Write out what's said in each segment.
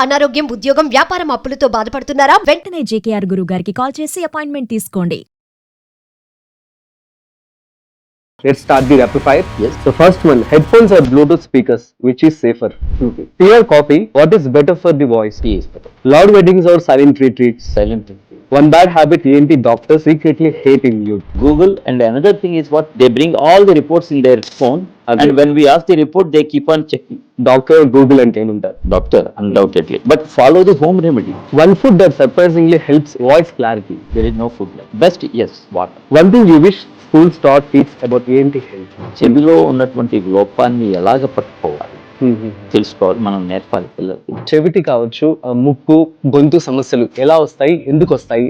అనారోగ్యం, ఉద్యోగం, వ్యాపారం అప్పులతో బాధపడుతున్నారా? వెంటనే జేకేఆర్ గురువు గారికి కాల్ చేసి అపాయింట్మెంట్ తీసుకోండి. Let's start the rapid fire. Yes. The first one, headphones or Bluetooth speakers, which is safer? Okay. Tea or coffee, what is better for the voice? Tea is better. Loud weddings or silent retreats? Silent. One bad habit ENT doctors secretly hate in youth. Google, and another thing is what they bring all the reports in their phone, Okay. and when we ask the report, they keep on checking. Doctor Google and Tenuntar. Doctor, undoubtedly, but follow the home remedy. One food that surprisingly helps voice clarity. There is no food like best. Yes, water. One thing you wish schools taught kids about ENT health. చెవిలో ఉన్నటువంటి లోపాన్ని ఎలాగ పట్టుకోవాలి తెలుసుకోవాలి, మనం నేర్పాలి పిల్లలకి. చెవిటి కావచ్చు, ముక్కు గొంతు సమస్యలు ఎలా వస్తాయి, ఎందుకు వస్తాయి?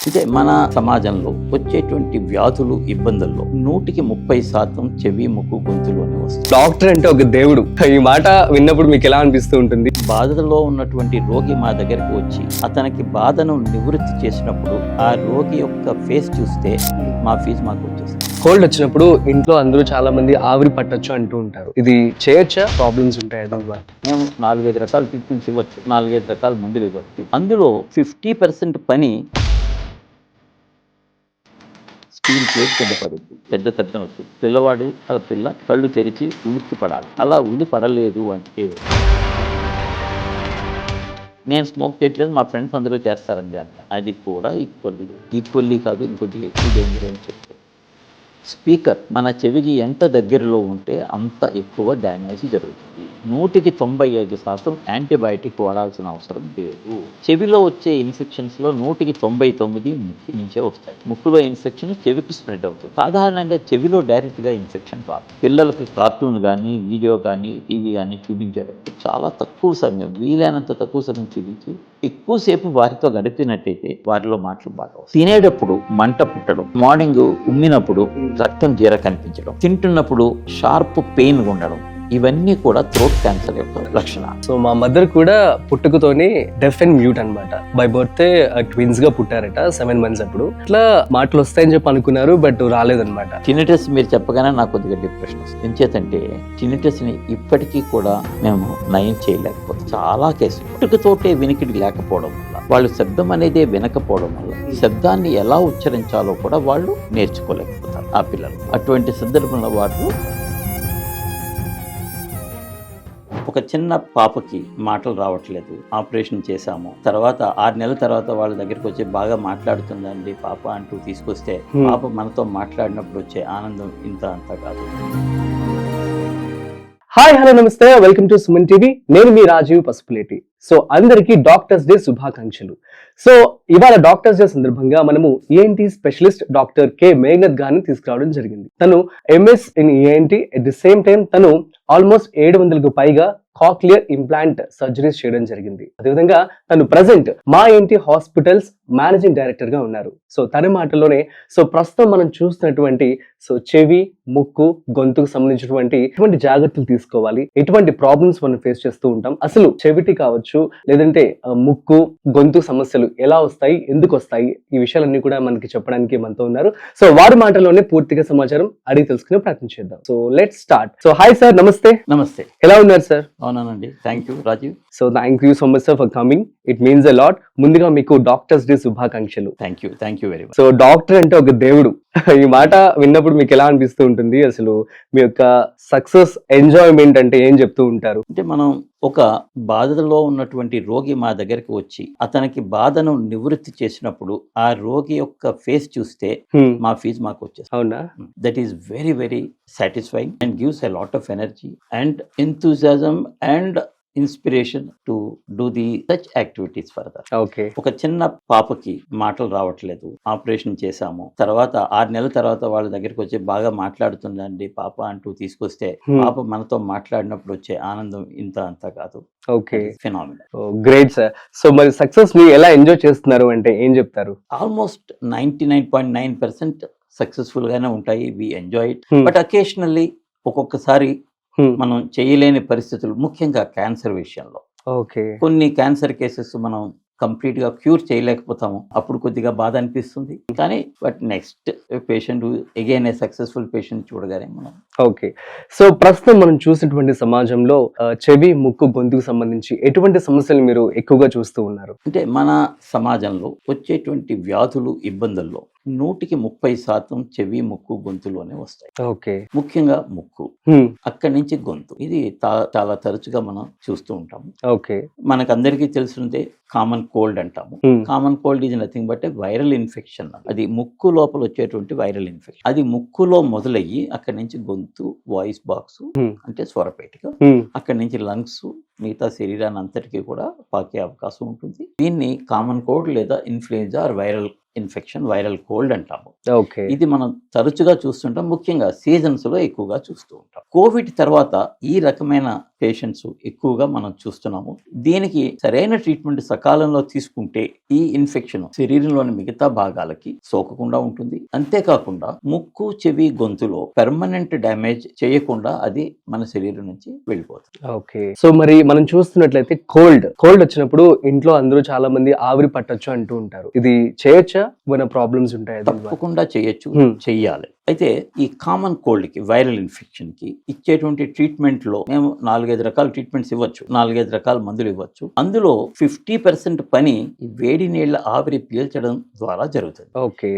అంటే మన సమాజంలో వచ్చేటువంటి వ్యాధులు, ఇబ్బందుల్లో 130% చెవి, ముక్కు, గొంతులోనే వస్తాయి. డాక్టర్ అంటే ఒక దేవుడు. ఈ మాట విన్నప్పుడు మీకు ఎలా అనిపిస్తూ ఉంటుంది? బాధలో ఉన్నటువంటి రోగి మా దగ్గరికి వచ్చి అతనికి బాధను నివృత్తి చేసినప్పుడు ఆ రోగి యొక్క ఫేస్ చూస్తే మా ఫీజు మాకు వచ్చేస్తుంది. కోల్డ్ వచ్చినప్పుడు ఇంట్లో అందరూ చాలా మంది ఆవిరి పట్టొచ్చు అంటూ ఉంటారు. ఇది చేయొచ్చా? ప్రాబ్లమ్స్ ఉంటాయి? మేము 4-5 రకాల ట్రీట్మెంట్స్ ఇవ్వచ్చు, 4-5 రకాల మందులు ఇవ్వచ్చు. అందులో 50% పని స్టీల్ ప్లేట్ కింద పడుద్ది, పెద్ద శబ్దం వస్తుంది. పిల్లవాడు ఆ పిల్ల కళ్ళు తెరిచి ఉలిక్కి పడాలి. అలా ఉలి పడలేదు అంటే నేను స్మోక్ చేయట్లేదు, మా ఫ్రెండ్స్ అందరూ చేస్తారని అంటే అది కూడా ఈక్వల్లీ కాదు, ఇంకొద్దిగా ఎక్కువ డేంజర్ అని చెప్తారు. స్పీకర్ మన చెవికి ఎంత దగ్గరలో ఉంటే అంత ఎక్కువ డ్యామేజ్ జరుగుతుంది. 195% యాంటీబయాటిక్ వాడాల్సిన అవసరం లేదు. చెవిలో వచ్చే ఇన్ఫెక్షన్స్లో 199 ముక్కు నుంచే వస్తాయి. ముక్కులో ఇన్ఫెక్షన్ చెవికి స్ప్రెడ్ అవుతుంది. సాధారణంగా చెవిలో డైరెక్ట్గా ఇన్ఫెక్షన్ రాదు. పిల్లలకి కార్టూన్ కానీ, వీడియో కానీ, టీవీ కానీ చూపించారు చాలా తక్కువ సమయం, వీలైనంత తక్కువ సమయం చూపించి ఎక్కువసేపు వారితో గడిపినట్టయితే వారిలో మాటలు బాగా వస్తాయి. తినేటప్పుడు మంట పుట్టడం, మార్నింగ్ ఉమ్మినప్పుడు రక్తం జీర కనిపించడం, తింటున్నప్పుడు షార్ప్ పెయిన్ ఉండడం, ఇవన్నీ కూడా థ్రోట్ క్యాన్సర్ యొక్క లక్షణాలు. సో మా మదర్ కూడా పుట్టుకతోనే డెఫ్ అండ్ మ్యూట్ అనమాట. బై బర్త్ ట్విన్స్ గా పుట్టారట 7 months అప్పుడు. ఇట్లా మాటలు వస్తాయని చెప్పి అనుకున్నారు, బట్ రాలేదన్నమాట. టినిటస్ మీరు చెప్పగానే నాకు కొద్దిగా డిప్రెషన్ వస్తుంది. ఎంచేతంటే టినిటస్ ని ఇప్పటికీ కూడా మేము నయం చేయలేకపోతే చాలా కేసులు పుట్టుకతోటే వినికిడి లేకపోవడం వల్ల, వాళ్ళు శబ్దం అనేది వినకపోవడం వల్ల శబ్దాన్ని ఎలా ఉచ్చరించాలో కూడా వాళ్ళు నేర్చుకోలేకపోతారు ఆ పిల్లలు. అటువంటి సందర్భంలో వాళ్ళు ఒక చిన్న పాపకి మాటలు రావట్లేదు, ఆపరేషన్ చేశాము, తర్వాత 6 నెలల తర్వాత వాళ్ళ దగ్గరికి వచ్చి బాగా మాట్లాడుతుందండి పాప అంటూ తీసుకొస్తే పాప మనతో మాట్లాడినప్పుడు వచ్చే ఆనందం ఇంత అంత కాదు. హాయ్, హలో, నమస్తే, వెల్కమ్ టు సుమన్ టీవీ. నేను మీ రాజీవ్ పసుపులేటి. సో అందరికీ డాక్టర్స్ డే శుభాకాంక్షలు. సో ఇవాళ డాక్టర్స్ డే సందర్భంగా మనము ENT specialist doctor K Meghnath గారిని తీసుకురావడం జరిగింది. తను MS in ENT, at the same time తను ఆల్మోస్ట్ 700కు పైగా కాక్లియర్ ఇంప్లాంట్ సర్జరీస్ చేయడం జరిగింది. అదేవిధంగా తను ప్రజెంట్ మా ENT హాస్పిటల్స్ మేనేజింగ్ డైరెక్టర్ గా ఉన్నారు. సో తన మాటల్లోనే సో ప్రస్తుతం మనం చూస్తున్నటువంటి సో చెవి, ముక్కు, గొంతుకు సంబంధించినటువంటి ఎటువంటి జాగ్రత్తలు తీసుకోవాలి, ఎటువంటి ప్రాబ్లమ్స్ మనం ఫేస్ చేస్తూ ఉంటాం, అసలు చెవిటి కావచ్చు లేదంటే ముక్కు, గొంతు సమస్యలు ఎలా వస్తాయి, ఎందుకు వస్తాయి, ఈ విషయాలన్నీ కూడా మనకి చెప్పడానికి మనతో ఉన్నారు. సో వారి మాటల్లోనే పూర్తిగా సమాచారం అడిగి తెలుసుకునే ప్రయత్నం చేద్దాం. So let's start. So hi sir, నమస్తే. నమస్తే, ఎలా ఉన్నారు సార్? అవునానండి, thank you Rajiv. So thank you so much sir for coming. It means a lot. ముందుగా మీకు డాక్టర్స్ డే శుభాకాంక్షలు. Thank you very much. So doctor అంటే ఒక దేవుడు. ఈ మాట విన్నప్పుడు మీకు ఎలా అనిపిస్తూ ఉంటుంది? అసలు మీ యొక్క సక్సెస్, ఎంజాయ్మెంట్ అంటే ఏం చెప్తూ ఉంటారు? అంటే మనం ఒక బాధలో ఉన్నటువంటి రోగి మా దగ్గరికి వచ్చి అతనికి బాధను నివృత్తి చేసినప్పుడు ఆ రోగి యొక్క ఫేస్ చూస్తే మా ఫీజు మాకు వచ్చేస్తుంది. అవునా? That is very very satisfying and gives a lot of energy and enthusiasm and inspiration to do the such activities further. Okay. ఒక చిన్న పాపకి మాటలు రావట్లేదు, ఆపరేషన్ చేశాము, తర్వాత 6 నెలల తర్వాత వాళ్ళ దగ్గరికి వచ్చి బాగా మాట్లాడుతుందండి పాప అంటూ తీసుకొస్తే పాప మనతో మాట్లాడినప్పుడు వచ్చే ఆనందం ఇంత అంత కాదు. Okay, phenomenal. Great sir. So మరి సక్సెస్ ని ఎలా ఎంజాయ్ చేస్తున్నారు అంటే ఏం చెప్తారు? ఆల్మోస్ట్ 99.9% సక్సెస్ఫుల్ గానే ఉంటాయి. We enjoy it. But occasionally ఒక్కొక్కసారి మనం చేయలేని పరిస్థితులు, ముఖ్యంగా క్యాన్సర్ విషయంలో ఓకే. కొన్ని క్యాన్సర్ కేసెస్ మనం కంప్లీట్ గా క్యూర్ చేయలేకపోతాము, అప్పుడు కొద్దిగా బాధ అనిపిస్తుంది. కానీ but next patient again a successful patient చూడగానే మనం ఓకే. సో ప్రస్తుతం మనం చూసినటువంటి సమాజంలో చెవి, ముక్కు, గొంతుకు సంబంధించి ఎటువంటి సమస్యలు మీరు ఎక్కువగా చూస్తూ ఉన్నారు? అంటే మన సమాజంలో వచ్చేటువంటి వ్యాధులు, ఇబ్బందుల్లో 130% చెవి, ముక్కు, గొంతులోనే వస్తాయి. ఓకే. ముఖ్యంగా ముక్కు, అక్కడి నుంచి గొంతు. ఇది చాలా తరచుగా మనం చూస్తూ ఉంటాము. ఓకే. మనకందరికీ తెలిసినదే కామన్ కోల్డ్ అంటాము. Common cold is nothing but viral infection. అది ముక్కు లోపల వచ్చేటువంటి వైరల్ ఇన్ఫెక్షన్. అది ముక్కులో మొదలయ్యి అక్కడి నుంచి గొంతు, వాయిస్ బాక్స్ అంటే స్వరపేటిక, అక్కడి నుంచి లంగ్స్, మిగతా శరీరాన్ని అంతటికీ కూడా పాకే అవకాశం ఉంటుంది. దీన్ని కామన్ కోల్డ్ లేదా influenza or viral infection, viral cold అంటాము. ఓకే. ఇది మనం తరచుగా చూస్తుంటాం, ముఖ్యంగా సీజన్స్ లో ఎక్కువగా చూస్తూ ఉంటాం. కోవిడ్ తర్వాత ఈ రకమైన పేషెంట్స్ ఎక్కువగా మనం చూస్తున్నాము. దీనికి సరైన ట్రీట్మెంట్ సకాలంలో తీసుకుంటే ఈ ఇన్ఫెక్షన్ శరీరంలోని మిగతా భాగాలకి సోకకుండా ఉంటుంది. అంతేకాకుండా ముక్కు, చెవి, గొంతులో పెర్మనెంట్ డ్యామేజ్ చేయకుండా అది మన శరీరం నుంచి వెళ్ళిపోతుంది. ఓకే. సో మరి మనం చూస్తున్నట్లయితే కోల్డ్ వచ్చినప్పుడు ఇంట్లో అందరూ చాలా మంది ఆవిరి పట్టొచ్చు అంటూ ఉంటారు. ఇది చేయొచ్చా? ఏమైనా ప్రాబ్లమ్స్ ఉంటాయి? తప్పకుండా చేయొచ్చు, చెయ్యాలి. అయితే ఈ కామన్ కోల్డ్ కి, వైరల్ ఇన్ఫెక్షన్ కి ఇచ్చేటువంటి ట్రీట్మెంట్ లో మేము 4-5 రకాల ట్రీట్మెంట్స్ ఇవ్వచ్చు, 4-5 రకాల మందులు ఇవ్వచ్చు. అందులో 50% పని వేడి నీళ్ల ఆవిరి పీల్చడం ద్వారా జరుగుతుంది. ఓకే.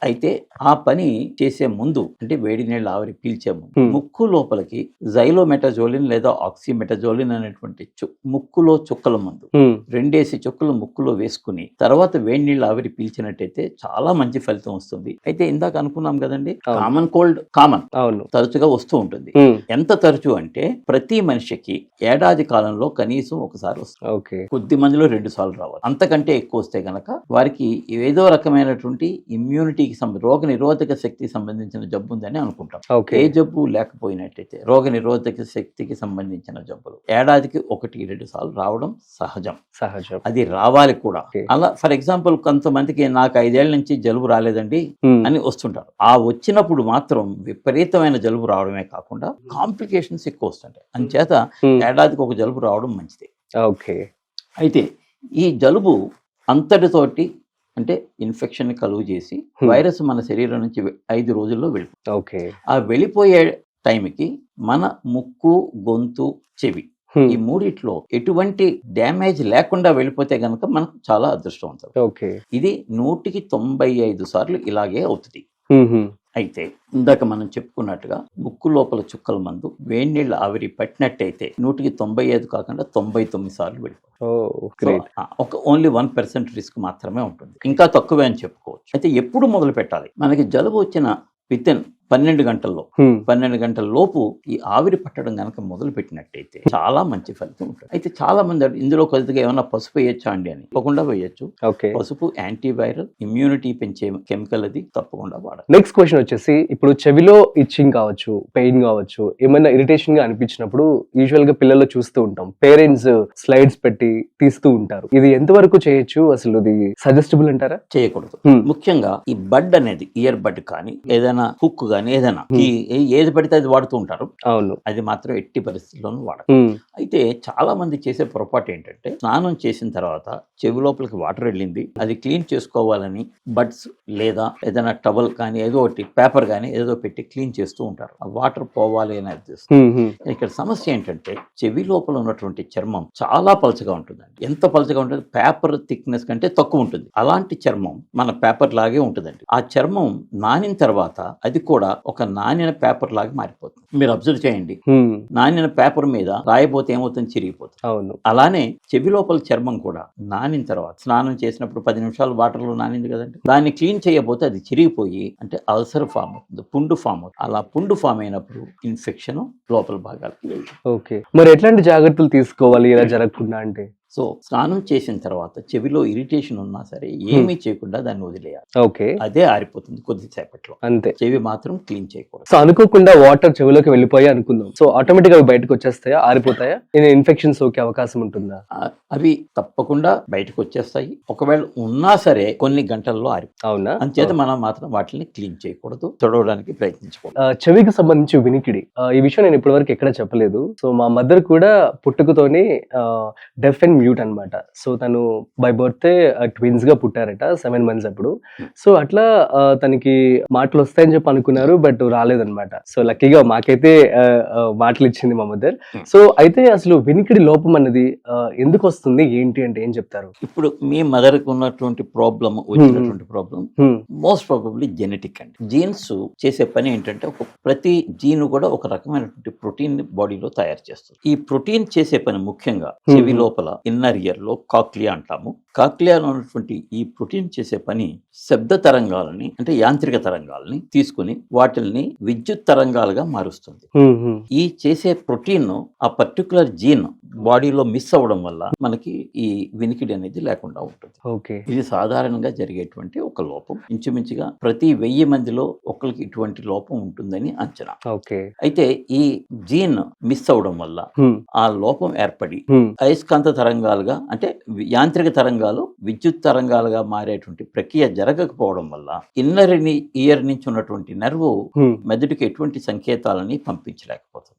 అయితే ఆ పని చేసే ముందు, అంటే వేడి నీళ్ల ఆవిరి పీల్చే ముందు ముక్కు లోపలికి జైలోమెటజోలిన్ లేదా ఆక్సిమెటజోలిన్ అనేటువంటి ముక్కులో చుక్కల మందు 2 చుక్కలు ముక్కులో వేసుకుని తర్వాత వేడి నీళ్ల ఆవిరి పీల్చినట్టయితే చాలా మంచి ఫలితం వస్తుంది. అయితే ఇందాక అనుకున్నాం కదండి, కామన్ కోల్డ్ అవును, తరచుగా వస్తూ ఉంటుంది. ఎంత తరచు అంటే ప్రతి మనిషికి ఏడాది కాలంలో కనీసం ఒకసారి వస్తుంది. ఓకే. కొద్ది మందిలో 2 సార్లు రావాలి. అంతకంటే ఎక్కువ వస్తే గనక వారికి ఏదో రకమైనటువంటి ఇమ్యూనిటీకి రోగ నిరోధక శక్తికి సంబంధించిన జబ్బు ఉందని అనుకుంటాం. ఏ జబ్బు లేకపోయినట్టయితే రోగ నిరోధక శక్తికి సంబంధించిన జబ్బులు ఏడాదికి 1-2 సార్లు రావడం సహజం. అది రావాలి కూడా. అలా ఫర్ ఎగ్జాంపుల్ కొంతమందికి నాకు 5 ఏళ్ల నుంచి జలుబు రాలేదండి అని వస్తుంటారు. ఆ వచ్చినప్పుడు మాత్రం విపరీతమైన జలుబు రావడమే కాకుండా కాంప్లికేషన్స్ ఎక్కువ వస్తుంటాయి. అంచేత ఏడాదికి ఒక జలుబు రావడం మంచిది. ఓకే. అయితే ఈ జలుబు అంతటితోటి అంటే ఇన్ఫెక్షన్ ని కలుగు చేసి వైరస్ మన శరీరం నుంచి 5 రోజుల్లో వెళ్ళిపోతుంది. ఓకే. ఆ వెళ్ళిపోయే టైంకి మన ముక్కు, గొంతు, చెవి ఈ మూడిట్లో ఎటువంటి డ్యామేజ్ లేకుండా వెళ్ళిపోతే గనక మనకు చాలా అదృష్టవంతం. ఓకే. ఇది 195 సార్లు ఇలాగే అవుతుంది. అయితే ఇందాక మనం చెప్పుకున్నట్టుగా ముక్కు లోపల చుక్కల మందు వేడి నీళ్ళ ఆవిరి పట్టినట్టయితే 195 కాకుండా 99 సార్లు వెళ్ళిపోతుంది. ఒక ఓన్లీ 1% రిస్క్ మాత్రమే ఉంటుంది, ఇంకా తక్కువే అని చెప్పుకోవచ్చు. అయితే ఎప్పుడు మొదలు పెట్టాలి? మనకి జలుబు వచ్చిన వితిన్ 12 గంటల లోపు ఈ ఆవిరి పట్టడం గనక మొదలు పెట్టినట్టయితే చాలా మంచి ఫలితం ఉంటుంది. అయితే చాలా మంది ఇందులో కొద్దిగా ఏమన్నా పసుపు వేయచ్చా అండి అని, తప్పకుండా వేయచ్చు. పసుపు యాంటీవైరల్, ఇమ్యూనిటీ పెంచే కెమికల్, అది తప్పకుండా వాడాలి. నెక్స్ట్ క్వశ్చన్ వచ్చేసి, ఇప్పుడు చెవిలో ఇచ్చింగ్ కావచ్చు, పెయిన్ కావచ్చు, ఏమైనా ఇరిటేషన్ గా అనిపించినప్పుడు యూజువల్ గా పిల్లల్లో చూస్తూ ఉంటాం, పేరెంట్స్ స్లైడ్స్ పెట్టి తీస్తూ ఉంటారు. ఇది ఎంతవరకు చేయొచ్చు? అసలు ఇది సజెస్టబుల్ అంటారా? చేయకూడదు. ముఖ్యంగా ఈ బడ్ అనేది, ఇయర్ బడ్ కానీ ఏదైనా హుక్ కానీ ఏదైనా ఏది పడితే అది వాడుతూ ఉంటారు. అవును, అది మాత్రం ఎట్టి పరిస్థితుల్లోనూ వాడదు. అయితే చాలా మంది చేసే పొరపాటు ఏంటంటే, స్నానం చేసిన తర్వాత చెవి లోపలికి వాటర్ వెళ్ళింది, అది క్లీన్ చేసుకోవాలని బడ్స్ లేదా ఏదైనా టవల్ కానీ ఏదో ఒకటి పేపర్ కానీ ఏదో పెట్టి క్లీన్ చేస్తూ ఉంటారు. ఆ వాటర్ పోవాలి అని అర్థిస్తుంది. ఇక్కడ సమస్య ఏంటంటే, చెవి లోపల ఉన్నటువంటి చర్మం చాలా పలచగా ఉంటుందండి. ఎంత పలచగా ఉంటుంది? పేపర్ థిక్నెస్ కంటే తక్కువ ఉంటుంది. అలాంటి చర్మం మన పేపర్ లాగే ఉంటుందండి. ఆ చర్మం నానిన తర్వాత అది కూడా ఒక నానిన పేపర్ లాగా మారిపోతుంది. మీరు అబ్జర్వ్ చేయండి, నానిన పేపర్ మీద రాయబోతే ఏమవుతుంది? చిరిగిపోతుంది. అవును. అలానే చెవి లోపల చర్మం కూడా నానిన తర్వాత, స్నానం చేసినప్పుడు 10 నిమిషాలు వాటర్ లో నానింది కదండి, దాన్ని క్లీన్ చేయబోతే అది చిరిగిపోయి అంటే అల్సర్ ఫామ్ అవుతుంది, పుండు ఫామ్ అవుతుంది. అలా పుండు ఫామ్ అయినప్పుడు ఇన్ఫెక్షన్ లోపల భాగాలకి వెళ్తుంది. ఓకే. మరి ఎట్లాంటి జాగ్రత్తలు తీసుకోవాలి ఇలా జరగకుండా అంటే? సో స్నానం చేసిన తర్వాత చెవిలో ఇరిటేషన్ ఉన్నా సరే ఏమీ చేయకుండా దాన్ని వదిలేయాలి. ఓకే. అదే ఆరిపోతుంది కొద్దిసేపట్లో, అంతే. చెవి మాత్రం క్లీన్ చేయకూడదు. సో అనుకోకుండా వాటర్ చెవిలోకి వెళ్ళిపోయి అనుకుందాం, సో ఆటోమేటిక్ గా బయటకు వచ్చేస్తాయా, ఆరిపోతాయా? ఇన్ఫెక్షన్ సోకే అవకాశం ఉంటుందా? అవి తప్పకుండా బయటకు వచ్చేస్తాయి. ఒకవేళ ఉన్నా సరే కొన్ని గంటల్లో ఆరిపోతాయి. అవునా? అంచేత మనం మాత్రం వాటిని క్లీన్ చేయకూడదు, తొడవడానికి ప్రయత్నించకూడదు. చెవికి సంబంధించి వినికిడి, ఈ విషయం నేను ఇప్పటివరకు ఎక్కడ చెప్పలేదు. సో మా మదర్ కూడా పుట్టుకతోని డెఫ్ అండ్ మ్యూట్ అన్నమాట. సో తను బై బర్త్ ట్విన్స్ గా పుట్టారట 7 months అప్పుడు. సో అట్లా తనకి మాటలు వస్తాయని చెప్పి అనుకున్నారు, బట్ రాలేదన్నమాట. సో లక్కీగా మాకైతే మాటలు ఇచ్చింది మా మదర్. సో అయితే అసలు వినికిడి లోపం అన్నది ఎందుకు వస్తుంది, ఏంటి అంటే ఏం చెప్తారు? ఇప్పుడు మీ మదర్కి ఉన్నటువంటి ప్రాబ్లమ్, వచ్చినటువంటి ప్రాబ్లం మోస్ట్ ప్రాబబ్లీ జెనెటిక్ అండి. జీన్స్ చేసే పని ఏంటంటే ప్రతి జీన్ కూడా ఒక రకమైనటువంటి ప్రోటీన్ బాడీలో తయారు చేస్తుంది. ఈ ప్రోటీన్ చేసే పని ముఖ్యంగా చెవి లోపల ఇన్నర్ ఇయర్ లో కాక్లియా అంటాము. కాక్లియాలో ఉన్నటువంటి ఈ ప్రోటీన్ చేసే పని శబ్ద తరంగాలని అంటే యాంత్రిక తరంగాలని తీసుకుని వాటిల్ని విద్యుత్ తరంగాలుగా మారుస్తుంది. ఈ చేసే ప్రోటీన్ ఆ పర్టికులర్ జీన్ బాడీలో మిస్ అవ్వడం వల్ల మనకి ఈ వినికిడి అనేది లేకుండా ఉంటుంది. ఇది సాధారణంగా జరిగేటువంటి ఒక లోపం. ఇంచుమించుగా ప్రతి 1000 మందిలో ఒకరికి ఇటువంటి లోపం ఉంటుందని అంచనా. అయితే ఈ జీన్ మిస్ అవ్వడం వల్ల ఆ లోపం ఏర్పడి అయస్కాంత తరంగాలుగా అంటే యాంత్రిక తరంగాలు విద్యుత్ తరంగాలుగా మారేటువంటి ప్రక్రియ జరగకపోవడం వల్ల ఇన్నర్ ఇయర్ నుంచి ఉన్నటువంటి నర్వు మెదడుకి ఎటువంటి సంకేతాలని పంపించలేకపోతుంది.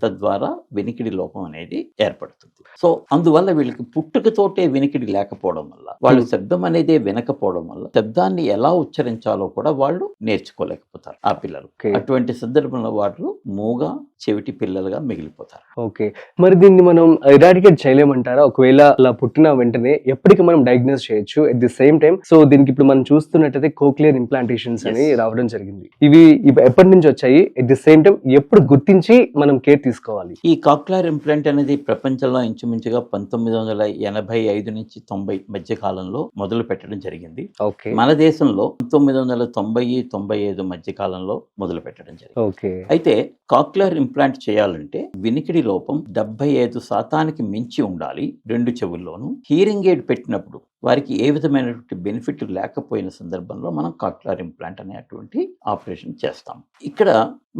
తద్వారా వినికిడి లోపం అనేది ఏర్పడుతుంది. సో అందువల్ల వీళ్ళకి పుట్టుకతోటే వినికిడి లేకపోవడం వల్ల, వాళ్ళు శబ్దం అనేది వినకపోవడం వల్ల శబ్దాన్ని ఎలా ఉచ్చరించాలో కూడా వాళ్ళు నేర్చుకోలేకపోతారు ఆ పిల్లలు. అటువంటి సందర్భంలో వాళ్ళు మూగా చెవిటి పిల్లలుగా మిగిలిపోతారు. మరి దీన్ని మనం ఎరాడికేట్ చేయలేమంటారా? ఒకవేళ అలా పుట్టిన వెంటనే ఎప్పటికీ మనం డయాగ్నోస్ చేయొచ్చు at the same time. So దీనికి ఇప్పుడు మనం చూస్తున్నట్టయితే కోక్లియర్ ఇంప్లాంటేషన్స్ అని రావడం జరిగింది. ఇవి ఎప్పటి నుంచి వచ్చాయి, ఎట్ ది సేమ్ టైం ఎప్పుడు గుర్తించి మనం కేర్ తీసుకోవాలి? ఈ కాక్లియర్ ఇంప్లాంట్ అనేది ప్రపంచంలో ఇంచుమించుగా 1985 నుంచి 90 మధ్య కాలంలో మొదలు పెట్టడం జరిగింది. మన దేశంలో 1990-95 మధ్య కాలంలో మొదలు పెట్టడం జరిగింది. అయితే కాక్లియర్ ఇంప్లాంట్ చేయాలంటే వినికిడి లోపం 75% మించి ఉండాలి 2 చెవుల్లోనూ. హీరింగ్ ఎయిడ్ పెట్టినప్పుడు వారికి ఏ విధమైనటువంటి బెనిఫిట్ లేకపోయిన సందర్భంలో మనం కాక్లియర్ ఇంప్లాంట్ అనేటువంటి ఆపరేషన్ చేస్తాం. ఇక్కడ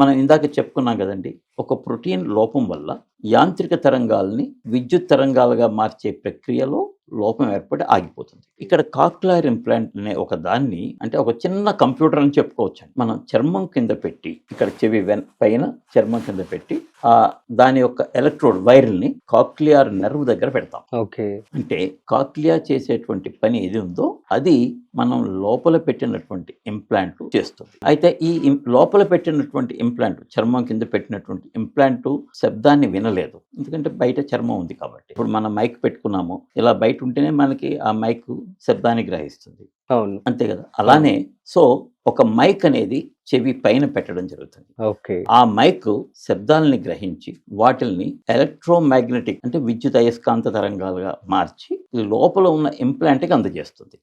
మనం ఇందాక చెప్పుకున్నాం కదండి, ఒక ప్రోటీన్ లోపం వల్ల యాంత్రిక తరంగాల్ని విద్యుత్ తరంగాలుగా మార్చే ప్రక్రియలో లోపం ఏర్పడి ఆగిపోతుంది. ఇక్కడ కాక్లియర్ ఇంప్లాంట్ అనే ఒక దాన్ని అంటే ఒక చిన్న కంప్యూటర్ అని చెప్పుకోవచ్చు. మనం చర్మం కింద పెట్టి, ఇక్కడ చెవి పైన చర్మం కింద పెట్టి దాని యొక్క ఎలక్ట్రోడ్ వైర్ని కాక్లియర్ నర్వ్ దగ్గర పెడతాం. అంటే కాక్లియా చేసేటువంటి పని ఏది ఉందో అది మనం లోపల పెట్టినటువంటి ఇంప్లాంట్ చేస్తుంది. అయితే ఈ లోపల పెట్టినటువంటి ఇంప్లాంట్, చర్మం కింద పెట్టినటువంటి ఇంప్లాంట్ శబ్దాన్ని వినలేదు, ఎందుకంటే బయట చర్మం ఉంది కాబట్టి. ఇప్పుడు మనం మైక్ పెట్టుకున్నాము, ఇలా బయట ఉంటేనే మనకి ఆ మైక్ శబ్దాన్ని గ్రహిస్తుంది, అంతే కదా. అలానే సో ఒక మైక్ అనేది చెవి పైన పెట్టడం జరుగుతుంది. ఆ మైక్ శబ్దాలని గ్రహించి వాటిల్ని ఎలక్ట్రోమాగ్నెటిక్ అంటే విద్యుత్ అయస్కాంత తరంగాలుగా మార్చి లోపల ఉన్న ఇంప్లాంట్కి అందజేస్తుంది.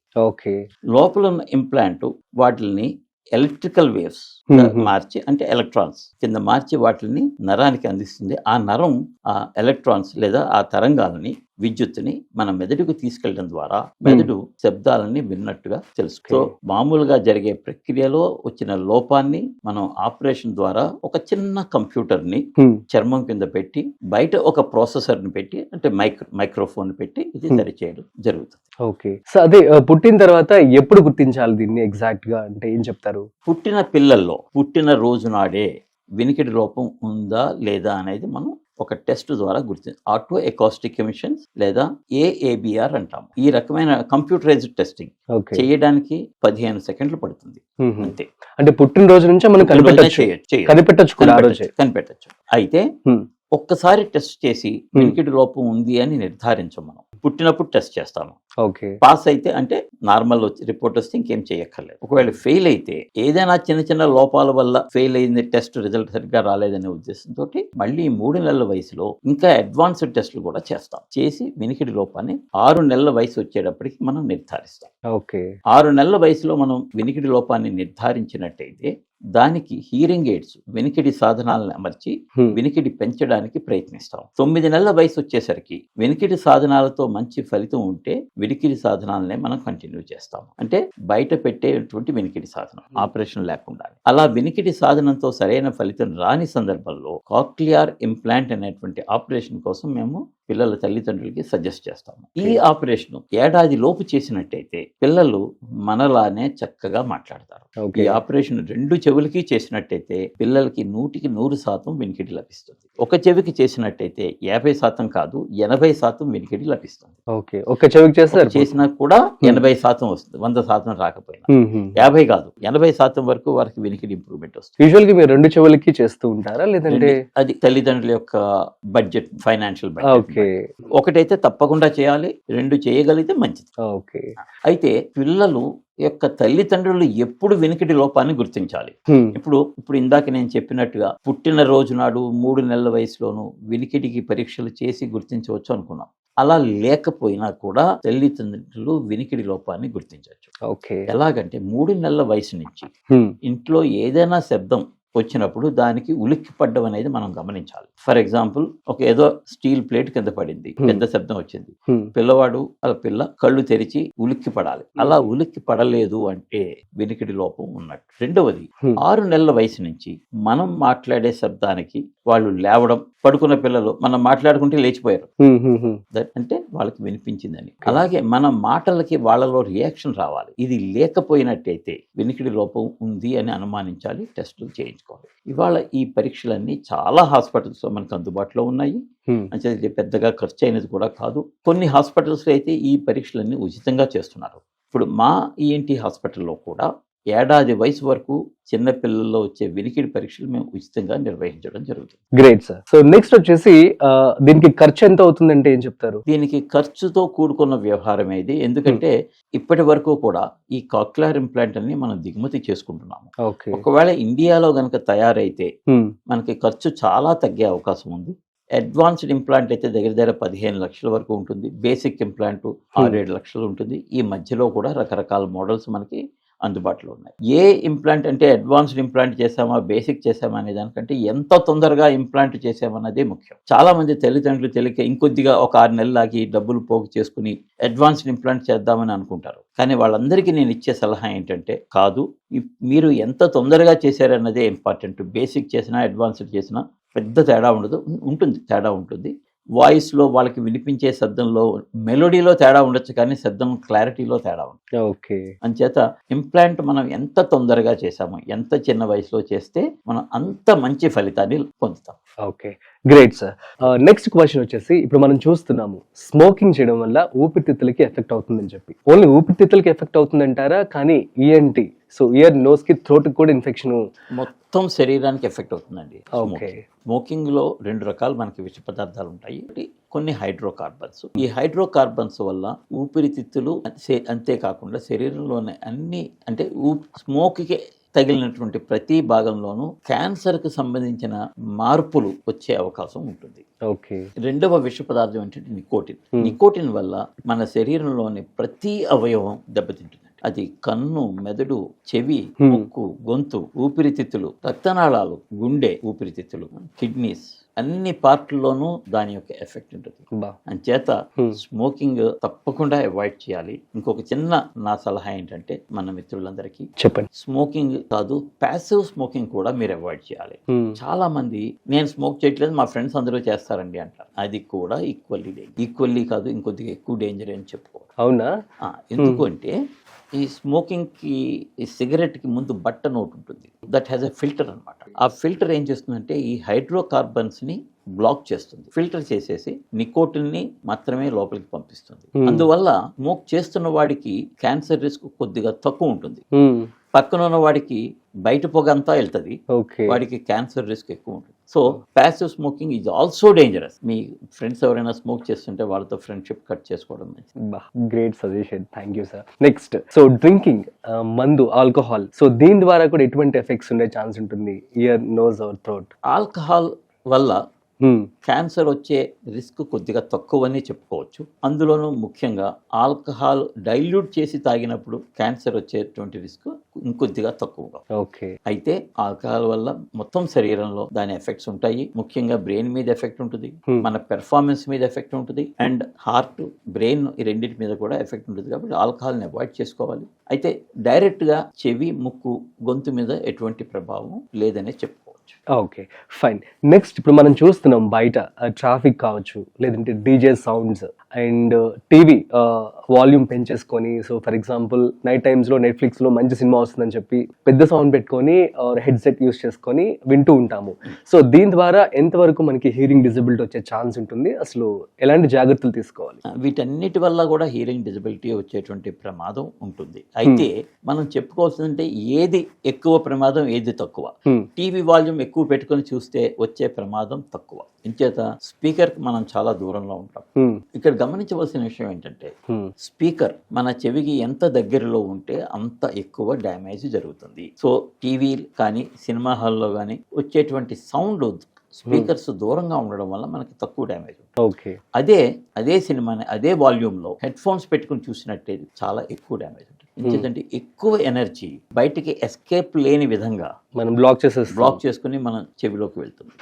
లోపల ఉన్న ఇంప్లాంట్ వాటిల్ని ఎలక్ట్రికల్ వేవ్స్ మార్చి అంటే ఎలక్ట్రాన్స్ కింద మార్చి వాటిని నరానికి అందిస్తుంది. ఆ నరం ఆ ఎలక్ట్రాన్స్ లేదా ఆ తరంగాలని విద్యుత్తుని మన మెదడుకు తీసుకెళ్లడం ద్వారా మెదడు శబ్దాలని విన్నట్టుగా తెలుసు. సో మామూలుగా జరిగే ప్రక్రియలో వచ్చిన లోపాన్ని మనం ఆపరేషన్ ద్వారా ఒక చిన్న కంప్యూటర్ ని చర్మం కింద పెట్టి బయట ఒక ప్రాసెసర్ ని పెట్టి అంటే మైక్రోఫోన్ పెట్టి ఇది సరిచేయడం జరుగుతుంది. సో అదే పుట్టిన తర్వాత ఎప్పుడు గుర్తించాలి దీన్ని ఎగ్జాక్ట్ గా అంటే ఏం చెప్తారు? పుట్టిన పిల్లల్లో పుట్టిన రోజు నాడే వినికిడి లోపం ఉందా లేదా అనేది మనం ఒక టెస్ట్ ద్వారా గుర్తించాలి. ఆటో ఎకాస్టిక్ ఎమిషన్స్ లేదా AABR అంటాము. ఈ రకమైన కంప్యూటరైజ్డ్ టెస్టింగ్ చేయడానికి 15 సెకండ్లు పడుతుంది అంతే. అంటే పుట్టినరోజు నుంచి మనం కనిపెట్టచ్చు. అయితే ఒక్కసారి టెస్ట్ చేసి వినికిడి లోపం ఉంది అని నిర్ధారించం. మనం పుట్టినప్పుడు టెస్ట్ చేస్తాము. పాస్ అయితే అంటే నార్మల్ రిపోర్ట్ వస్తే ఇంకేం చేయక్కర్లేదు. ఒకవేళ ఫెయిల్ అయితే ఏదైనా చిన్న చిన్న లోపాల వల్ల ఫెయిల్ అయింది, టెస్ట్ రిజల్ట్ సరిగ్గా రాలేదనే ఉద్దేశంతో మళ్ళీ 3 నెలల వయసులో ఇంకా అడ్వాన్స్డ్ టెస్టులు కూడా చేస్తాం. చేసి వినికిడి లోపాన్ని 6 నెలల వయసు వచ్చేటప్పటికి మనం నిర్ధారిస్తాం. 6 నెలల వయసులో మనం వినికిడి లోపాన్ని నిర్ధారించినట్టయితే దానికి హీరింగ్ ఎయిడ్స్ వినికిడి సాధనాలను అమర్చి వినికిడి పెంచడానికి ప్రయత్నిస్తాం. 9 నెలల వయసు వచ్చేసరికి వినికిడి సాధనాలతో మంచి ఫలితం ఉంటే వినికిడి సాధనాలనే మనం కంటిన్యూ చేస్తాము. అంటే బయట పెట్టేటువంటి వినికిడి సాధనం ఆపరేషన్ లేకుండా. అలా వినికిడి సాధనంతో సరైన ఫలితం రాని సందర్భంలో కాక్లియర్ ఇంప్లాంట్ అనేటువంటి ఆపరేషన్ కోసం మేము పిల్లల తల్లిదండ్రులకి సజెస్ట్ చేస్తాము. ఈ ఆపరేషన్ ఏడాది లోపు చేసినట్టయితే పిల్లలు మనలానే చక్కగా మాట్లాడతారు. ఈ ఆపరేషన్ 2 చెవులకి చేసినట్టయితే పిల్లలకి 100% వినికిడి లభిస్తుంది. ఒక చెవికి చేసినట్టయితే 50% కాదు 80% వినికిడి లభిస్తుంది. ఓకే, ఒక చెవికి చేస్తే చేసినా కూడా 80% వస్తుంది, 100% రాకపోయినా. 50 కాదు 80% వరకు వారికి వినికిడి ఇంప్రూవ్మెంట్ వస్తుంది. యూజువల్ గా మీరు 2 చెవులకి చేస్తూ ఉంటారా లేదంటే? అది తల్లిదండ్రుల యొక్క బడ్జెట్, ఫైనాన్షియల్ బడ్జెట్. ఓకే, ఒకటైతే తప్పకుండా చేయాలి, 2 చేయగలిగితే మంచిది. ఓకే. అయితే పిల్లలు యొక్క తల్లిదండ్రులు ఎప్పుడు వినికిడి లోపాన్ని గుర్తించాలి. ఇప్పుడు ఇందాక నేను చెప్పినట్టుగా పుట్టిన రోజు నాడు 3 నెలల వయసులోనూ వినికిడికి పరీక్షలు చేసి గుర్తించవచ్చు అనుకున్నాం. అలా లేకపోయినా కూడా తల్లిదండ్రులు వినికిడి లోపాన్ని గుర్తించవచ్చు. ఓకే, ఎలాగంటే 3 నెలల వయసు నుంచి ఇంట్లో ఏదైనా శబ్దం వచ్చినప్పుడు దానికి ఉలిక్కి పడ్డం అనేది మనం గమనించాలి. ఫర్ ఎగ్జాంపుల్, ఒక ఏదో స్టీల్ ప్లేట్ కింద పడింది, పెద్ద శబ్దం వచ్చింది, పిల్లవాడు పిల్ల కళ్ళు తెరిచి ఉలిక్కి పడాలి. అలా ఉలిక్కి పడలేదు అంటే వినికిడి లోపం ఉన్నట్టు. రెండవది, 6 నెలల వయసు నుంచి మనం మాట్లాడే శబ్దానికి వాళ్ళు లేవడం, పడుకున్న పిల్లలు మనం మాట్లాడుకుంటే లేచిపోయారు అంటే వాళ్ళకి వినిపించిందని. అలాగే మన మాటలకి వాళ్ళలో రియాక్షన్ రావాలి. ఇది లేకపోయినట్టయితే వినికిడి లోపం ఉంది అని అనుమానించాలి, టెస్టులు చేయించుకోవాలి. ఇవాళ ఈ పరీక్షలన్నీ చాలా హాస్పిటల్స్ లో మనకు అందుబాటులో ఉన్నాయి. అంటే ఇది పెద్దగా ఖర్చు అయినది కూడా కాదు. కొన్ని హాస్పిటల్స్ అయితే ఈ పరీక్షలన్నీ ఉచితంగా చేస్తున్నారు. ఇప్పుడు మా ఈఎన్టీ హాస్పిటల్లో కూడా 1 ఏడాది వయసు వరకు చిన్న పిల్లల్లో వచ్చే వినికిడి పరీక్షలు మేము ఉచితంగా నిర్వహించడం జరుగుతుంది. Great sir. సో నెక్స్ట్ వచ్చేసి దీనికి ఖర్చు ఎంత అవుతుందంటే ఏం చెప్తారు? దీనికి ఖర్చుతో కూడుకున్న వ్యవహారం ఇది. ఎందుకంటే ఇప్పటి వరకు కూడా ఈ కాక్లియర్ ఇంప్లాంట్ అన్ని మనం దిగుమతి చేసుకుంటున్నాము. ఒకవేళ ఇండియాలో గనక తయారైతే మనకి ఖర్చు చాలా తగ్గే అవకాశం ఉంది. అడ్వాన్స్డ్ ఇంప్లాంట్ అయితే దగ్గర 15 లక్షల వరకు ఉంటుంది. బేసిక్ ఇంప్లాంట్ 6-7 లక్షలు ఉంటుంది. ఈ మధ్యలో కూడా రకరకాల మోడల్స్ మనకి అందుబాటులో ఉన్నాయి. ఏ ఇంప్లాంట్ అంటే అడ్వాన్స్డ్ ఇంప్లాంట్ చేసామా, బేసిక్ చేసామా అనే దానికంటే ఎంత తొందరగా ఇంప్లాంట్ చేసామన్నదే ముఖ్యం. చాలా మంది తల్లిదండ్రులు తెలియక ఇంకొద్దిగా ఒక 6 నెలలు ఆగి డబ్బులు పోగు చేసుకుని అడ్వాన్స్డ్ ఇంప్లాంట్ చేద్దామని అనుకుంటారు. కానీ వాళ్ళందరికీ నేను ఇచ్చే సలహా ఏంటంటే, కాదు, మీరు ఎంత తొందరగా చేశారన్నదే ఇంపార్టెంట్. బేసిక్ చేసినా అడ్వాన్స్డ్ చేసినా పెద్ద తేడా తేడా ఉంటుంది. వాయిస్లో వాళ్ళకి వినిపించే శబ్దంలో, మెలోడీలో తేడా ఉండొచ్చు, కానీ శబ్దం క్లారిటీలో తేడా ఉంటుంది. ఓకే, అంచేత ఇంప్లాంట్ మనం ఎంత తొందరగా చేసామో, ఎంత చిన్న వయసులో చేస్తే మనం అంత మంచి ఫలితాన్ని పొందుతాం. Okay, great sir. Next question వచ్చేసి, ఇప్పుడు మనం చూస్తున్నాము స్మోకింగ్ చేయడం వల్ల ఊపిరితిత్తులకి ఎఫెక్ట్ అవుతుందని చెప్పి. ఓన్లీ ఊపిరితిత్తులకి ఎఫెక్ట్ అవుతుందంటారా? కానీ ఈఎన్టీ, సో ఇయర్, నోస్ కి, థ్రోట్ కూడా ఇన్ఫెక్షన్, మొత్తం శరీరానికి ఎఫెక్ట్ అవుతుందండి. ఓకే, స్మోకింగ్ లో 2 రకాలు మనకి విష పదార్థాలు ఉంటాయి. కొన్ని హైడ్రోకార్బన్స్. ఈ హైడ్రోకార్బన్స్ వల్ల ఊపిరితిత్తులు అంతేకాకుండా శరీరంలోని అన్ని, అంటే స్మోక్కి తగిలినటువంటి ప్రతి భాగంలోనూ క్యాన్సర్కి సంబంధించిన మార్పులు వచ్చే అవకాశం ఉంటుంది. ఓకే. రెండవ విష పదార్థం ఏంటంటే నికోటిన్. నికోటిన్ వల్ల మన శరీరంలోని ప్రతి అవయవం దెబ్బతింటుంది. అది కన్ను, మెదడు, చెవి, ముక్కు, గొంతు, ఊపిరితిత్తులు, రక్తనాళాలు, గుండె, ఊపిరితిత్తులు, కిడ్నీస్, అన్ని పార్ట్లలోనూ దాని యొక్క ఎఫెక్ట్ ఉంటుంది. అంచేత స్మోకింగ్ తప్పకుండా అవాయిడ్ చేయాలి. ఇంకొక చిన్న నా సలహా ఏంటంటే మన మిత్రులందరికీ చెప్పండి, స్మోకింగ్ కాదు, ప్యాసివ్ స్మోకింగ్ కూడా మీరు అవాయిడ్ చేయాలి. చాలా మంది నేను స్మోక్ చేయట్లేదు, మా ఫ్రెండ్స్ అందరూ చేస్తారండి అంటారు. అది కూడా ఈక్వల్లీ కాదు, ఇంకొద్దిగా ఎక్కువ డేంజర్ అని చెప్పుకోవాలి. అవునా? ఎందుకంటే ఈ స్మోకింగ్ కి, ఈ సిగరెట్ కి ముందు బట్టన్ ఒకటి ఉంటుంది, దట్ హ్యాస్ ఎ ఫిల్టర్ అనమాట. ఆ ఫిల్టర్ ఏం చేస్తుందంటే ఈ హైడ్రోకార్బన్స్ ని బ్లాక్ చేస్తుంది. ఫిల్టర్ చేసేసి నికోటిన్ ని మాత్రమే లోపలికి పంపిస్తుంది. అందువల్ల స్మోక్ చేస్తున్న వాడికి క్యాన్సర్ రిస్క్ కొద్దిగా తక్కువ ఉంటుంది. పక్కన ఉన్న వాడికి బయట పొగ అంతా వెళ్తుంది, వాడికి క్యాన్సర్ రిస్క్ ఎక్కువ ఉంటుంది. So passive smoking is also dangerous. మీ ఫ్రెండ్స్ ఎవరైనా స్మోక్ చేస్తుంటే వాళ్ళతో ఫ్రెండ్షిప్ కట్ చేసుకోవడం మంచిది. Great suggestion, thank you sir. Next, so drinking, మందు, ఆల్కహాల్, సో దీని ద్వారా కూడా ఎటువంటి ఎఫెక్ట్స్ ఉండే ఛాన్స్ ఉంటుంది? Ear, nose or throat. Alcohol వల్ల క్యాన్సర్ వచ్చే రిస్క్ కొద్దిగా తక్కువని చెప్పుకోవచ్చు. అందులోనూ ముఖ్యంగా ఆల్కహాల్ డైల్యూట్ చేసి తాగినప్పుడు క్యాన్సర్ వచ్చేటువంటి రిస్క్ ఇంకొద్దిగా తక్కువగా. ఓకే. అయితే ఆల్కహాల్ వల్ల మొత్తం శరీరంలో దాని ఎఫెక్ట్స్ ఉంటాయి. ముఖ్యంగా బ్రెయిన్ మీద ఎఫెక్ట్ ఉంటుంది, మన పెర్ఫార్మెన్స్ మీద ఎఫెక్ట్ ఉంటుంది, అండ్ హార్ట్, బ్రెయిన్, ఈ రెండింటి మీద కూడా ఎఫెక్ట్ ఉంటుంది. కాబట్టి ఆల్కహాల్ని అవాయిడ్ చేసుకోవాలి. అయితే డైరెక్ట్గా చెవి, ముక్కు, గొంతు మీద ఎటువంటి ప్రభావం లేదనే చెప్పుకోవచ్చు. Okay, fine. నెక్స్ట్ ఇప్పుడు మనం చూస్తున్నాం బయట ట్రాఫిక్ కావచ్చు, లేదంటే DJ sounds and TV volume పెంచేసుకొని, సో ఫర్ ఎగ్జాంపుల్ నైట్ టైమ్స్లో నెట్ఫ్లిక్స్లో మంచి సినిమా వస్తుందని చెప్పి పెద్ద సౌండ్ పెట్టుకొని హెడ్సెట్ యూస్ చేసుకొని వింటూ ఉంటాము. సో దీని ద్వారా ఎంతవరకు మనకి హీరింగ్ డిజబిలిటీ వచ్చే ఛాన్స్ ఉంటుంది, అసలు ఎలాంటి జాగ్రత్తలు తీసుకోవాలి? వీటన్నిటి వల్ల కూడా హీరింగ్ డిజబిలిటీ వచ్చేటువంటి ప్రమాదం ఉంటుంది. అయితే మనం చెప్పుకోవాల్సిందంటే ఏది ఎక్కువ ప్రమాదం, ఏది తక్కువ. టీవీ వాల్యూమ్ ఎక్కువ పెట్టుకొని చూస్తే వచ్చే ప్రమాదం తక్కువ. ఇంచేత స్పీకర్ మనం చాలా దూరంలో ఉంటాం. ఇక్కడ గమనించవలసిన విషయం ఏంటంటే స్పీకర్ మన చెవికి ఎంత దగ్గరలో ఉంటే అంత ఎక్కువ డ్యామేజ్ జరుగుతుంది. సో టీవీ కానీ సినిమా హాల్లో కానీ వచ్చేటువంటి సౌండ్ స్పీకర్స్ దూరంగా ఉండడం వల్ల మనకి తక్కువ డ్యామేజ్ ఉంటుంది. ఓకే, అదే సినిమాని అదే వాల్యూమ్లో హెడ్ ఫోన్స్ పెట్టుకుని చూసినట్టే చాలా ఎక్కువ డ్యామేజ్ ఉంటుంది. ఎందుకంటే ఎక్కువ ఎనర్జీ బయటికి ఎస్కేప్ లేని విధంగా మనం బ్లాక్ చేసుకుని మన చెవిలోకి వెళ్తుంది,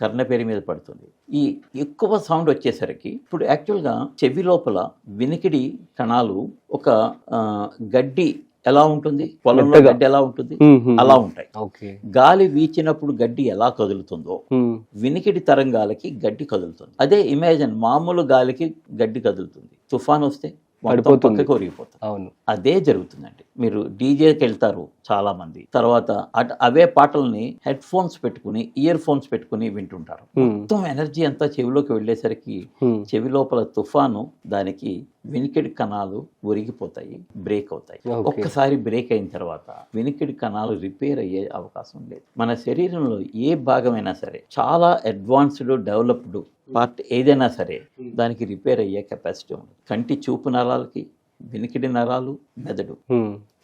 కర్ణపేరి మీద పడుతుంది. ఈ ఎక్కువ సౌండ్ వచ్చేసరికి ఇప్పుడు యాక్చువల్గా చెవి లోపల వినికిడి కణాలు ఒక గడ్డి ఎలా ఉంటుంది, పొలంలో గడ్డి ఎలా ఉంటుంది అలా ఉంటాయి. గాలి వీచినప్పుడు గడ్డి ఎలా కదులుతుందో వినికిడి తరంగాలకి గడ్డి కదులుతుంది. అదే ఇమాజిన్ మామూలు గాలికి గడ్డి కదులుతుంది, తుఫాన్ వస్తే పక్కకు ఒరిగిపోతుంది. అవును, అదే జరుగుతుందండి. మీరు డీజేకి వెళ్తారు చాలా మంది, తర్వాత అవే పాటల్ని హెడ్ ఫోన్స్ పెట్టుకుని ఇయర్ ఫోన్స్ పెట్టుకుని వింటుంటారు. మొత్తం ఎనర్జీ అంతా చెవిలోకి వెళ్ళేసరికి చెవి లోపల తుఫాను దానికి వినికిడి కణాలు ఒరిగిపోతాయి, బ్రేక్ అవుతాయి. ఒక్కసారి బ్రేక్ అయిన తర్వాత వినికిడి కణాలు రిపేర్ అయ్యే అవకాశం లేదు. మన శరీరంలో ఏ భాగమైనా సరే, చాలా అడ్వాన్స్డ్ డెవలప్డ్ పార్ట్ ఏదైనా సరే దానికి రిపేర్ అయ్యే కెపాసిటీ ఉంది. కంటి చూపు నరాలకి, వినికిడి నరాలు, మెదడు,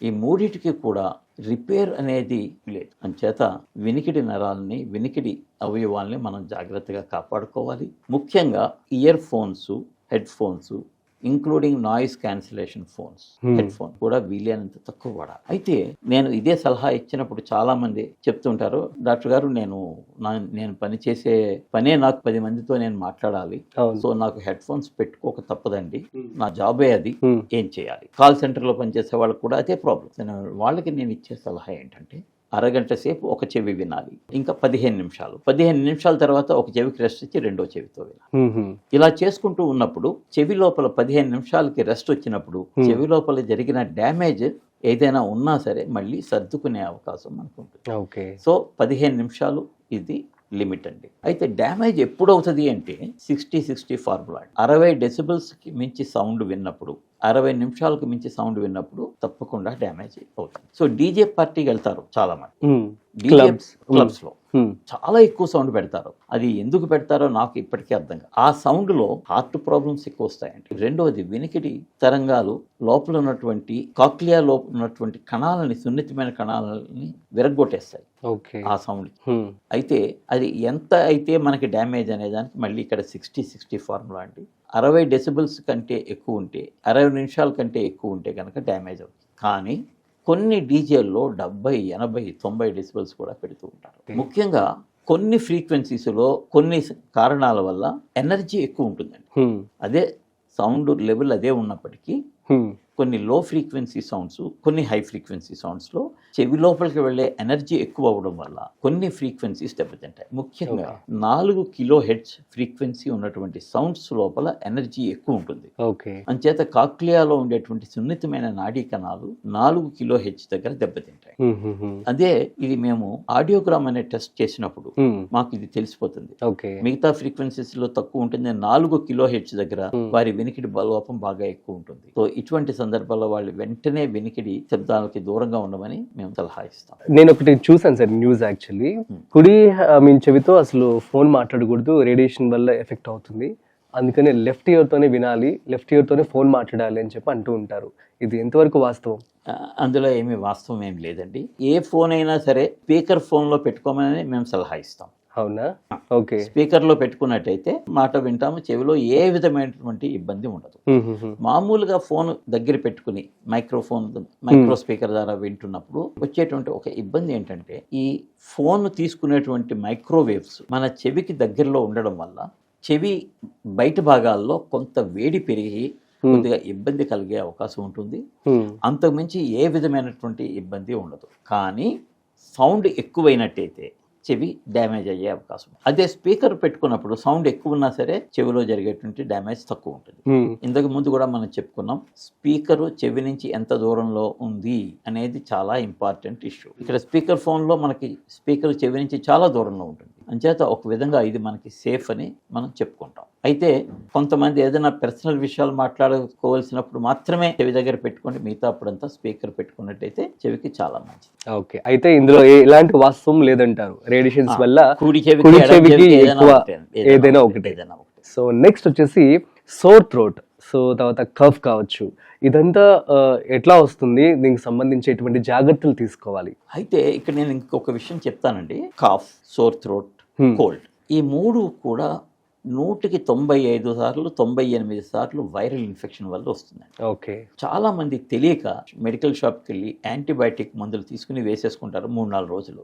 ఈ మూడిటికి కూడా రిపేర్ అనేది లేదు. అంచేత వినికిడి నరాలని, వినికిడి అవయవాల్ని మనం జాగ్రత్తగా కాపాడుకోవాలి. ముఖ్యంగా ear phones, head phones, including noise cancellation phones, head phone కూడా వీలైనంత తక్కువ వాడాలి. అయితే నేను ఇదే సలహా ఇచ్చినప్పుడు చాలా మంది చెప్తుంటారు, డాక్టర్ గారు నేను పనిచేసే పనే నాకు 10 మందితో నేను మాట్లాడాలి, సో నాకు హెడ్ ఫోన్స్ పెట్టుకోక తప్పదండి, నా జాబే అది, ఏం చేయాలి? కాల్ సెంటర్లో పనిచేసే వాళ్ళకి కూడా అదే ప్రాబ్లం. వాళ్ళకి నేను ఇచ్చే సలహా ఏంటంటే, అరగంట సేపు ఒక చెవి వినాలి, ఇంకా 15 నిమిషాల తర్వాత ఒక చెవికి రెస్ట్ ఇచ్చి రెండో చెవితో వినాలి. ఇలా చేసుకుంటూ ఉన్నప్పుడు చెవి లోపల 15 నిమిషాలకి రెస్ట్ వచ్చినప్పుడు చెవి లోపల జరిగిన డ్యామేజ్ ఏదైనా ఉన్నా సరే మళ్ళీ సర్దుకునే అవకాశం మనకు ఉంటుంది. సో 15 నిమిషాలు ఇది లిమిట్ అండి. అయితే డ్యామేజ్ ఎప్పుడు అవుతుంది అంటే 60-60 ఫార్ములా. 60 డెసిబుల్స్కి మించి సౌండ్ విన్నప్పుడు, 60 నిమిషాలకు మించి సౌండ్ విన్నప్పుడు తప్పకుండా డ్యామేజ్ అవుతుంది. సో డీజే పార్టీకి వెళ్తారు చాలా మంది, క్లబ్స్ లో చాలా ఎక్కువ సౌండ్ పెడతారు. అది ఎందుకు పెడతారో నాకు ఇప్పటికీ అర్థం కాదు. ఆ సౌండ్ లో హార్ట్ ప్రాబ్లమ్స్ ఎక్కువ వస్తాయండి. రెండవది వినికిడి తరంగాలు లోపల ఉన్నటువంటి కాక్లియా లోపల ఉన్నటువంటి కణాలని, సున్నితమైన కణాలని విరగ్గొట్టేస్తాయి ఆ సౌండ్. అయితే అది ఎంత అయితే మనకి డ్యామేజ్ అనే దానికి మళ్ళీ ఇక్కడ 60-60 ఫార్ములా అండి. 60 డెసిబుల్స్ కంటే ఎక్కువ ఉంటే, 60 నిమిషాల కంటే ఎక్కువ ఉంటే కనుక డ్యామేజ్ అవుతుంది. కానీ కొన్ని డీజేల్లో 70, 80, 90 డెసిబల్స్ కూడా పెడుతూ ఉంటారు. ముఖ్యంగా కొన్ని ఫ్రీక్వెన్సీస్లో కొన్ని కారణాల వల్ల ఎనర్జీ ఎక్కువ ఉంటుందండి. అదే సౌండ్ లెవెల్ అదే ఉన్నప్పటికీ కొన్ని లో ఫ్రీక్వెన్సీ సౌండ్స్, కొన్ని హై ఫ్రీక్వెన్సీ సౌండ్స్లో చెవి లోపలికి వెళ్ళే ఎనర్జీ ఎక్కువ అవ్వడం వల్ల కొన్ని ఫ్రీక్వెన్సీస్ దెబ్బతింటాయి. ముఖ్యంగా 4 కిలో హెర్ట్జ్ ఫ్రీక్వెన్సీ ఉన్నటువంటి సౌండ్స్ లోపల ఎనర్జీ ఎక్కువ ఉంటుంది. అంచేత కాక్లియాలో ఉండేటువంటి సున్నితమైన నాడీ కణాలు 4 కిలో హెర్ట్జ్ దగ్గర దెబ్బతింటాయి. అదే ఇది మేము ఆడియోగ్రామ్ అనే టెస్ట్ చేసినప్పుడు మాకు ఇది తెలిసిపోతుంది. మిగతా ఫ్రీక్వెన్సీస్ లో తక్కువ ఉంటుంది, 4 కిలో హెర్ట్జ్ దగ్గర వారి వినికిడి బలలోపం బాగా ఎక్కువ ఉంటుంది. సో ఇటువంటి సందర్భాల్లో వాళ్ళు వెంటనే వినికిడి శబ్దాలకి దూరంగా ఉండమని మేము సలహా ఇస్తాం. నేను ఒకటి చూసాను సార్ న్యూస్, యాక్చువల్లీ కుడి చెవితో అసలు ఫోన్ మాట్లాడకూడదు, రేడియేషన్ వల్ల ఎఫెక్ట్ అవుతుంది, అందుకని లెఫ్ట్ ఇయర్ తోనే వినాలి, లెఫ్ట్ ఇయర్ తోనే ఫోన్ మాట్లాడాలి అని చెప్పి అంటూ ఉంటారు. ఇది ఎంతవరకు వాస్తవం? అందులో ఏమీ వాస్తవం ఏమి లేదండి. ఏ ఫోన్ అయినా సరే స్పీకర్ ఫోన్ లో పెట్టుకోమని మేము సలహా ఇస్తాం. అవునా? ఓకే. స్పీకర్ లో పెట్టుకున్నట్టయితే మాట వింటాము, చెవిలో ఏ విధమైనటువంటి ఇబ్బంది ఉండదు. మామూలుగా ఫోన్ దగ్గర పెట్టుకుని మైక్రో స్పీకర్ ద్వారా వింటున్నప్పుడు వచ్చేటువంటి ఒక ఇబ్బంది ఏంటంటే, ఈ ఫోన్ తీసుకునేటువంటి మైక్రోవేవ్స్ మన చెవికి దగ్గరలో ఉండడం వల్ల చెవి బయట భాగాల్లో కొంత వేడి పెరిగి కొద్దిగా ఇబ్బంది కలిగే అవకాశం ఉంటుంది. అంతకుమించి ఏ విధమైనటువంటి ఇబ్బంది ఉండదు. కానీ సౌండ్ ఎక్కువైనట్టయితే చెవి డ్యామేజ్ అయ్యే అవకాశం ఉంది. అదే స్పీకర్ పెట్టుకున్నప్పుడు సౌండ్ ఎక్కువ ఉన్నా సరే చెవిలో జరిగేటువంటి డ్యామేజ్ తక్కువ ఉంటుంది. ఇంతకు ముందు కూడా మనం చెప్పుకున్నాం, స్పీకర్ చెవి నుంచి ఎంత దూరంలో ఉంది అనేది చాలా ఇంపార్టెంట్ ఇష్యూ. ఇక్కడ స్పీకర్ ఫోన్లో మనకి స్పీకర్ చెవి నుంచి చాలా దూరంలో ఉంటుంది, అంచేత ఒక విధంగా ఇది మనకి సేఫ్ అని మనం చెప్పుకుంటాం. అయితే కొంతమంది ఏదైనా పర్సనల్ విషయాలు మాట్లాడుకోవాల్సినప్పుడు మాత్రమే చెవి దగ్గర పెట్టుకుంటే మిగతా అప్పుడంతా స్పీకర్ పెట్టుకున్నట్టయితే చెవికి చాలా మంచిది. ఓకే, అయితే ఇందులో ఎలాంటి వాస్తవం లేదంటారు, రేడియేషన్స్ వల్ల కుడి కుడి ఎడమ చెవికి ఎక్కువ ఏదైనా ఒకటే. సో నెక్స్ట్ వచ్చేసి సోర్ థ్రోట్, సో తర్వాత కఫ్ కావచ్చు, ఇదంతా ఎట్లా వస్తుంది, దీనికి సంబంధించి ఎటువంటి జాగ్రత్తలు తీసుకోవాలి? అయితే ఇక్కడ నేను ఇంకొక విషయం చెప్తానండి. కాఫ్, సోర్ థ్రోట్, కోల్డ్, ఈ మూడు కూడా 100కి 95 సార్లు 98 సార్లు వైరల్ ఇన్ఫెక్షన్ వల్ల వస్తుందండి. ఓకే, చాలా మంది తెలియక మెడికల్ షాప్కి వెళ్ళి యాంటీబయాటిక్ మందులు తీసుకుని వేసేసుకుంటారు 3-4 రోజులు.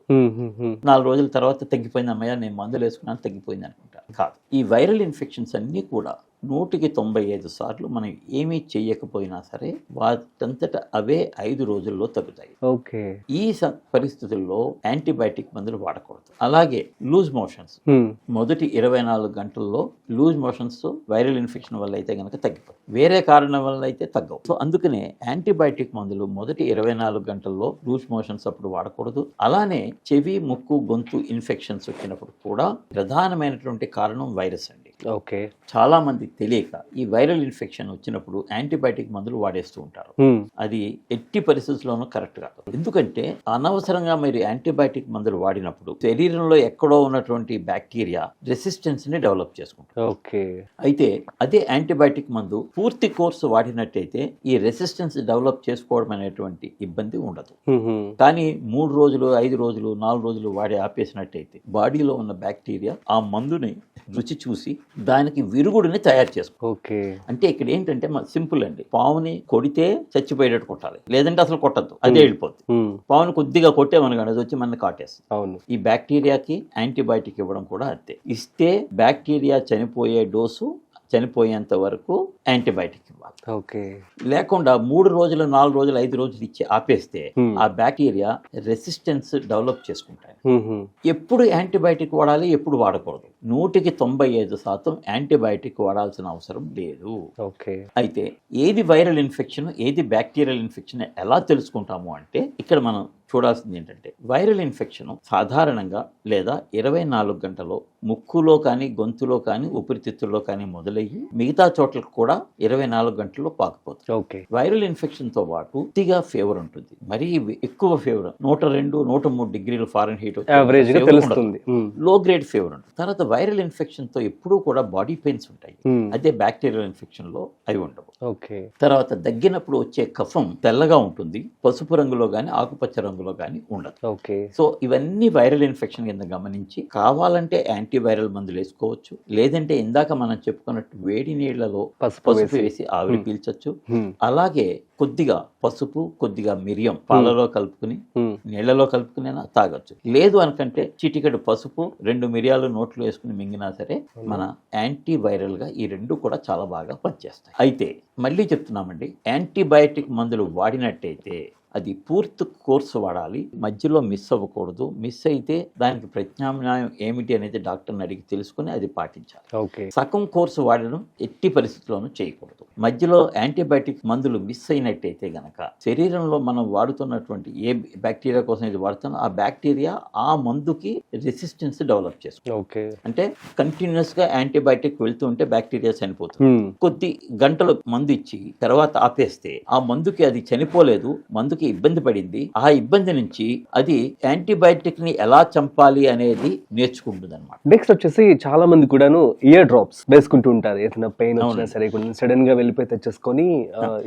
4 రోజుల తర్వాత తగ్గిపోయింది, అమ్మయ్య నేను మందులు వేసుకున్నాను తగ్గిపోయింది అనుకుంటారు. కాదు, ఈ వైరల్ ఇన్ఫెక్షన్స్ అన్నీ కూడా 100కి 95 సార్లు మనం ఏమీ చేయకపోయినా సరే వాటంతట అవే 5 రోజుల్లో తగ్గుతాయి. ఓకే, ఈ పరిస్థితుల్లో యాంటీబయాటిక్ మందులు వాడకూడదు. అలాగే లూజ్ మోషన్స్ మొదటి 24 గంటల్లో లూజ్ మోషన్స్ వైరల్ ఇన్ఫెక్షన్ వల్ల అయితే కనుక తగ్గిపోతాయి, వేరే కారణం వల్ల అయితే తగ్గవు. సో అందుకనే యాంటీబయాటిక్ మందులు మొదటి 24 గంటల్లో లూజ్ మోషన్స్ అప్పుడు వాడకూడదు. అలానే చెవి, ముక్కు, గొంతు ఇన్ఫెక్షన్స్ వచ్చినప్పుడు కూడా ప్రధానమైనటువంటి కారణం వైరస్ అండి. ఓకే, చాలా మంది తెలియక ఈ వైరల్ ఇన్ఫెక్షన్ వచ్చినప్పుడు యాంటీబయాటిక్ మందులు వాడేస్తూ ఉంటారు. అది ఎట్టి పరిస్థితుల్లోనూ కరెక్ట్ కాదు. ఎందుకంటే అనవసరంగా మీరు యాంటీబయాటిక్ మందులు వాడినప్పుడు శరీరంలో ఎక్కడో ఉన్నటువంటి బ్యాక్టీరియా రెసిస్టెన్స్ ని డెవలప్ చేసుకుంటారు. ఓకే, అయితే అదే యాంటీబయాటిక్ మందు పూర్తి కోర్సు వాడినట్టయితే ఈ రెసిస్టెన్స్ డెవలప్ చేసుకోవడం అనేటువంటి ఇబ్బంది ఉండదు. కానీ 3 రోజులు, 5 రోజులు, 4 రోజులు వాడి ఆపేసినట్టయితే బాడీలో ఉన్న బ్యాక్టీరియా ఆ మందుని రుచి చూసి దానికి విరుగుడిని తయారు చేసుకో. ఓకే, అంటే ఇక్కడ ఏంటంటే సింపుల్ అండి, పావుని కొడితే చచ్చిపోయేటట్టు కొట్టాలి, లేదంటే అసలు కొట్టద్దు, అదే వెళ్ళిపోద్ది. పావుని కొద్దిగా కొట్టేమనుకోండి అది వచ్చి మన కాటేస్తుంది. అవును, ఈ బ్యాక్టీరియాకి యాంటీబయాటిక్ ఇవ్వడం కూడా అంతే. ఇస్తే బ్యాక్టీరియా చనిపోయే డోసు చనిపోయేంత వరకు యాంటీబయాటిక్ ఇవ్వాలి. ఓకే, లేకుండా 3 రోజులు, 4 రోజులు, 5 రోజులు ఇచ్చి ఆపేస్తే ఆ బ్యాక్టీరియా రెసిస్టెన్స్ డెవలప్ చేసుకుంటాయి. ఎప్పుడు యాంటీబయాటిక్ వాడాలి, ఎప్పుడు వాడకూడదు, 100కి 95% యాంటీబయాటిక్ వాడాల్సిన అవసరం లేదు. ఓకే, అయితే ఏది వైరల్ ఇన్ఫెక్షన్, ఏది బ్యాక్టీరియల్ ఇన్ఫెక్షన్ ఎలా తెలుసుకుంటాము అంటే ఇక్కడ మనం చూడాల్సింది ఏంటంటే వైరల్ ఇన్ఫెక్షన్ సాధారణంగా లేదా 24 గంటలో ముక్కులో కానీ, గొంతులో కానీ, ఊపిరితిత్తుల్లో కానీ మొదలయ్యి మిగతా చోట్లకు కూడా 24 గంటల్లో పాకుపోతుంది. ఓకే, వైరల్ ఇన్ఫెక్షన్ తో పాటు పూర్తిగా ఫీవర్ ఉంటుంది, మరీ ఎక్కువ ఫీవర్ 102, 103 డిగ్రీలు ఫారెన్హీట్ యావరేజ్ గా తెలుస్తుంది. లో గ్రేడ్ ఫీవర్ ఉంటుంది. తర్వాత వైరల్ ఇన్ఫెక్షన్ తో ఎప్పుడూ కూడా బాడీ పెయిన్స్ ఉంటాయి, అదే బ్యాక్టీరియల్ ఇన్ఫెక్షన్ లో అవి ఉండవు. ఓకే, తర్వాత దగ్గినప్పుడు వచ్చే కఫం తెల్లగా ఉంటుంది, పసుపు రంగులో గాని, ఆకుపచ్చ రంగులో గాని ఉండదు. ఓకే, సో ఇవన్నీ వైరల్ ఇన్ఫెక్షన్ కింద గమనించి కావాలంటే యాంటీవైరల్ మందులు వేసుకోవచ్చు, లేదంటే ఇందాక మనం చెప్పుకున్నట్టు వేడి నీళ్లలో పసుపు వేసి ఆవిరి పీల్చొచ్చు. అలాగే కొద్దిగా పసుపు, కొద్దిగా మిరియం పాలలో కలుపుకుని నీళ్లలో కలుపుకుని తాగొచ్చు. లేదు అనుకంటే చిటికెడు పసుపు, 2 మిరియాలు నోట్లో వేసుకుని మింగినా సరే మన యాంటీవైరల్ గా ఈ 2 కూడా చాలా బాగా పనిచేస్తాయి. అయితే మళ్ళీ చెప్తున్నామండి, యాంటీబయాటిక్ మందులు వాడినట్టయితే అది పూర్తి కోర్సు వాడాలి, మధ్యలో మిస్ అవ్వకూడదు. మిస్ అయితే దానికి ప్రత్యామ్నాయం ఏమిటి అనేది డాక్టర్ని అడిగి తెలుసుకుని అది పాటించాలి. ఓకే, సగం కోర్సు వాడడం ఎట్టి పరిస్థితుల్లోనూ చేయకూడదు. మధ్యలో యాంటీబయాటిక్ మందులు మిస్ అయినట్టయితే గనక శరీరంలో మనం వాడుతున్నటువంటి ఏ బ్యాక్టీరియా కోసం ఇది వాడుతున్నా ఆ బ్యాక్టీరియా ఆ మందుకి రెసిస్టెన్స్ డెవలప్ చేస్తుంది. ఓకే, అంటే కంటిన్యూస్ గా యాంటీబయాటిక్ వెళ్తూ ఉంటే బ్యాక్టీరియా చనిపోతుంది. కొద్ది గంటలు మందు ఇచ్చి తర్వాత ఆపేస్తే ఆ మందుకి అది చనిపోలేదు, మందుకి ఇబ్బంది పడింది, ఆ ఇబ్బంది నుంచి అది యాంటీబయాటిక్ ని ఎలా చంపాలి అనేది నేర్చుకుంటుంది అనమాట. నెక్స్ట్ వచ్చేసి చాలా మంది కూడాను ఇయర్ డ్రాప్స్ వేసుకుంటూ ఉంటారు, ఏదైనా పెయిన్ వచ్చినా సరే సడన్ గా వెళ్ళిపోయి తెచ్చేసుకొని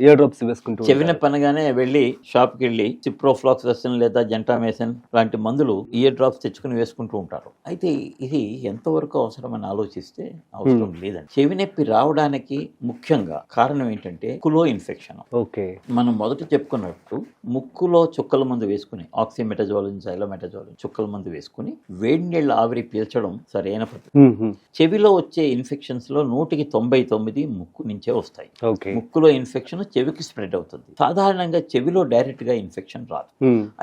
ఇయర్ డ్రాప్స్ వేసుకుంటూ చెవిన పనగానే వెళ్ళి షాప్ కి వెళ్ళి సిప్రోఫ్లాక్సాసిన్ లేదా జెంటామేసిన్ లాంటి మందులు ఇయర్ డ్రాప్స్ తెచ్చుకుని వేసుకుంటూ ఉంటారు. అయితే ఇది ఎంతవరకు అవసరమని ఆలోచిస్తే అవసరం లేదండి. చెవి నొప్పి రావడానికి ముఖ్యంగా కారణం ఏంటంటే ముక్కులో ఇన్ఫెక్షన్. ఓకే, మనం మొదట చెప్పుకున్నట్టు ముక్కులో చుక్కల మందు వేసుకుని ఆక్సిమెటజోలిన్, జైలోమెటజోలిన్ చుక్కల మందు వేసుకుని వేడి నీళ్ళు ఆవిరి పీల్చడం సరైన పద్ధతి. చెవిలో వచ్చే ఇన్ఫెక్షన్స్ లో 100కి 99 ముక్కు నుంచే వస్తాయి. ఉంటాయి. ఓకే. ముక్కులో ఇన్ఫెక్షన్ చెవికి స్ప్రెడ్ అవుతుంది. సాధారణంగా చెవిలో డైరెక్ట్ గా ఇన్ఫెక్షన్ రాదు.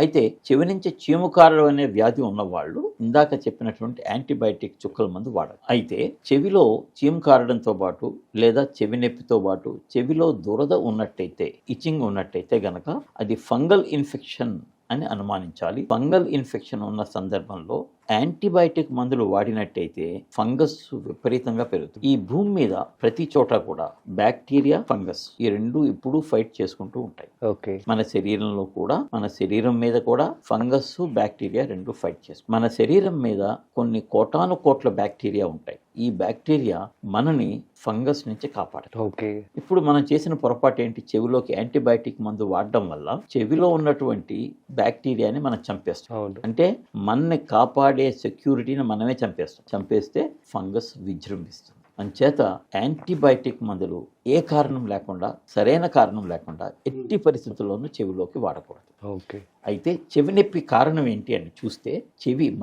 అయితే చెవి నుంచి చీము కారడం అనే వ్యాధి ఉన్న వాళ్ళు ఇందాక చెప్పినటువంటి యాంటీబయాటిక్ చుక్కల మందు వాడాలి. అయితే చెవిలో చీము కారడంతో పాటు లేదా చెవి నొప్పితో పాటు చెవిలో దురద ఉన్నట్టయితే, ఇచింగ్ ఉన్నట్టయితే గనక అది ఫంగల్ ఇన్ఫెక్షన్ అని అనుమానించాలి. ఫంగల్ ఇన్ఫెక్షన్ ఉన్న సందర్భంలో యాంటీబయాటిక్ మందులు వాడినట్టయితే ఫంగస్ విపరీతంగా పెరుగుతుంది. ఈ భూమి మీద ప్రతి చోట కూడా బ్యాక్టీరియా, ఫంగస్ ఈ రెండు ఇప్పుడు ఫైట్ చేసుకుంటూ ఉంటాయి. ఓకే. మన శరీరంలో కూడా, మన శరీరం మీద కూడా ఫంగస్, బ్యాక్టీరియా రెండు ఫైట్ చేస్తాయి. మన శరీరం మీద కొన్ని కోటాను కోట్ల బ్యాక్టీరియా ఉంటాయి. ఈ బ్యాక్టీరియా మనని ఫంగస్ నుంచి కాపాడదు. ఓకే. ఇప్పుడు మనం చేసిన పొరపాటు ఏంటి? చెవిలోకి యాంటీబయాటిక్ మందు వాడడం వల్ల చెవిలో ఉన్నటువంటి బ్యాక్టీరియాని మనం చంపేస్తాం. అంటే మనని కాపాడే సెక్యూరిటీని మనమే చంపేస్తే ఫంగస్ విజృంభిస్తుంది. అంచేత యాంటీబయాటిక్ మందులు ఏ కారణం లేకుండా, సరైన కారణం లేకుండా ఎట్టి పరిస్థితుల్లోనూ చెవిలోకి వాడకూడదు. ఓకే. అయితే చెవి నొప్పి కారణం ఏంటి అని చూస్తే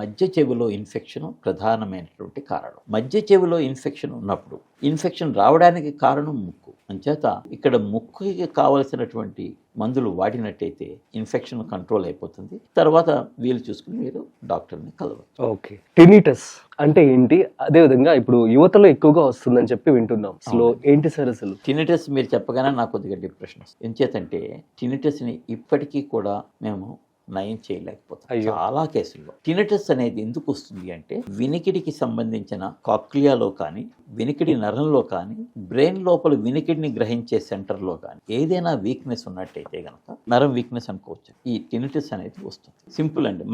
మధ్య చెవిలో ఇన్ఫెక్షన్ ప్రధానమైనటువంటి కారణం. మధ్య చెవిలో ఇన్ఫెక్షన్ ఉన్నప్పుడు ఇన్ఫెక్షన్ రావడానికి కారణం ముక్కు. అంచేత ఇక్కడ ముక్కుకి కావలసినటువంటి మందులు వాడినట్టయితే ఇన్ఫెక్షన్ కంట్రోల్ అయిపోతుంది. తర్వాత వీలు చూసుకుని మీరు డాక్టర్ని కలవచ్చు. ఓకే. టినిటస్ అంటే ఏంటి? అదే విధంగా ఇప్పుడు యువతలో ఎక్కువగా వస్తుందని చెప్పి వింటున్నాం. అసలు ఏంటి సార్ అసలు టినిటస్? మీరు చెప్పగానే నాకు కొద్దిగా డిప్రెషన్ వస్తుంది. ఎంచేతంటే టినిటస్ని ఇప్పటికీ కూడా మేము నయం చేయలేకపోతాం. చాలా కేసుల్లో టినిటస్ అనేది ఎందుకు వస్తుంది అంటే వినికిడికి సంబంధించిన కాక్లియాలో కానీ, వినికిడి నరంలో కానీ, బ్రెయిన్ లోపల వినికిడిని గ్రహించే సెంటర్లో కానీ ఏదైనా వీక్నెస్ ఉన్నట్టయితే గనక నరం వీక్నెస్ అనుకోవచ్చు. ఈ టినిటస్ అనేది వస్తుంది. సింపుల్ అండి.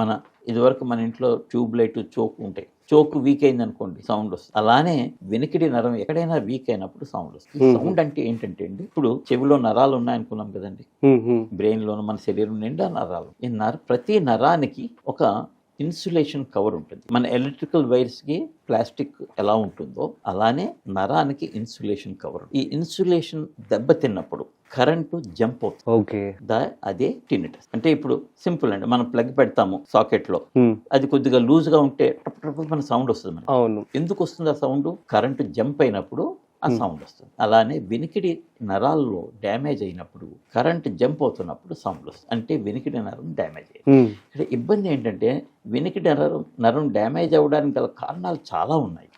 ఇదివరకు మన ఇంట్లో ట్యూబ్ లైట్, చోక్ ఉంటాయి. చోక్ వీక్ అయింది అనుకోండి, సౌండ్ వస్తుంది. అలానే వినికిడి నరం ఎక్కడైనా వీక్ అయినప్పుడు సౌండ్ వస్తుంది. సౌండ్ అంటే ఏంటంటే అండి, ఇప్పుడు చెవిలో నరాలు ఉన్నాయనుకున్నాం కదండి, బ్రెయిన్ లోను మన శరీరం నిండా నరాలు. ప్రతి నరానికి ఒక ఇన్సులేషన్ కవర్ ఉంటుంది. మన ఎలక్ట్రికల్ వైర్స్ కి ప్లాస్టిక్ ఎలా ఉంటుందో అలానే నరానికి ఇన్సులేషన్ కవర్. ఈ ఇన్సులేషన్ దెబ్బతిన్నప్పుడు కరెంటు జంప్ అవుతుంది. ఓకే. అదే టినిటస్. అంటే ఇప్పుడు సింపుల్ అండి, మనం ప్లగ్ పెడతాము సాకెట్ లో, అది కొద్దిగా లూజ్ గా ఉంటే మన సౌండ్ వస్తుంది. అవును. ఎందుకు వస్తుంది ఆ సౌండ్? కరెంటు జంప్ అయినప్పుడు ఆ సౌండ్ వస్తుంది. అలానే వినికిడి నరాల్లో డ్యామేజ్ అయినప్పుడు, కరెంట్ జంప్ అవుతున్నప్పుడు సౌండ్ వస్తుంది. అంటే వినికిడి నరం డ్యామేజ్ అయ్యింది. ఇక్కడ ఇబ్బంది ఏంటంటే వినికిడి నరం డ్యామేజ్ అవ్వడానికి గల కారణాలు చాలా ఉన్నాయి.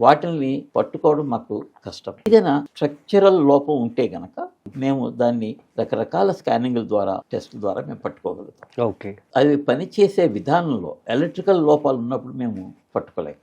వాటిని పట్టుకోవడం మాకు కష్టం. ఏదైనా స్ట్రక్చరల్ లోపం ఉంటే గనక మేము దాన్ని రకరకాల స్కానింగ్ల ద్వారా, టెస్ట్ ద్వారా మేము పట్టుకోగలుగుతాం. అవి పనిచేసే విధానంలో ఎలక్ట్రికల్ లోపాలు ఉన్నప్పుడు మేము పట్టుకోలేము.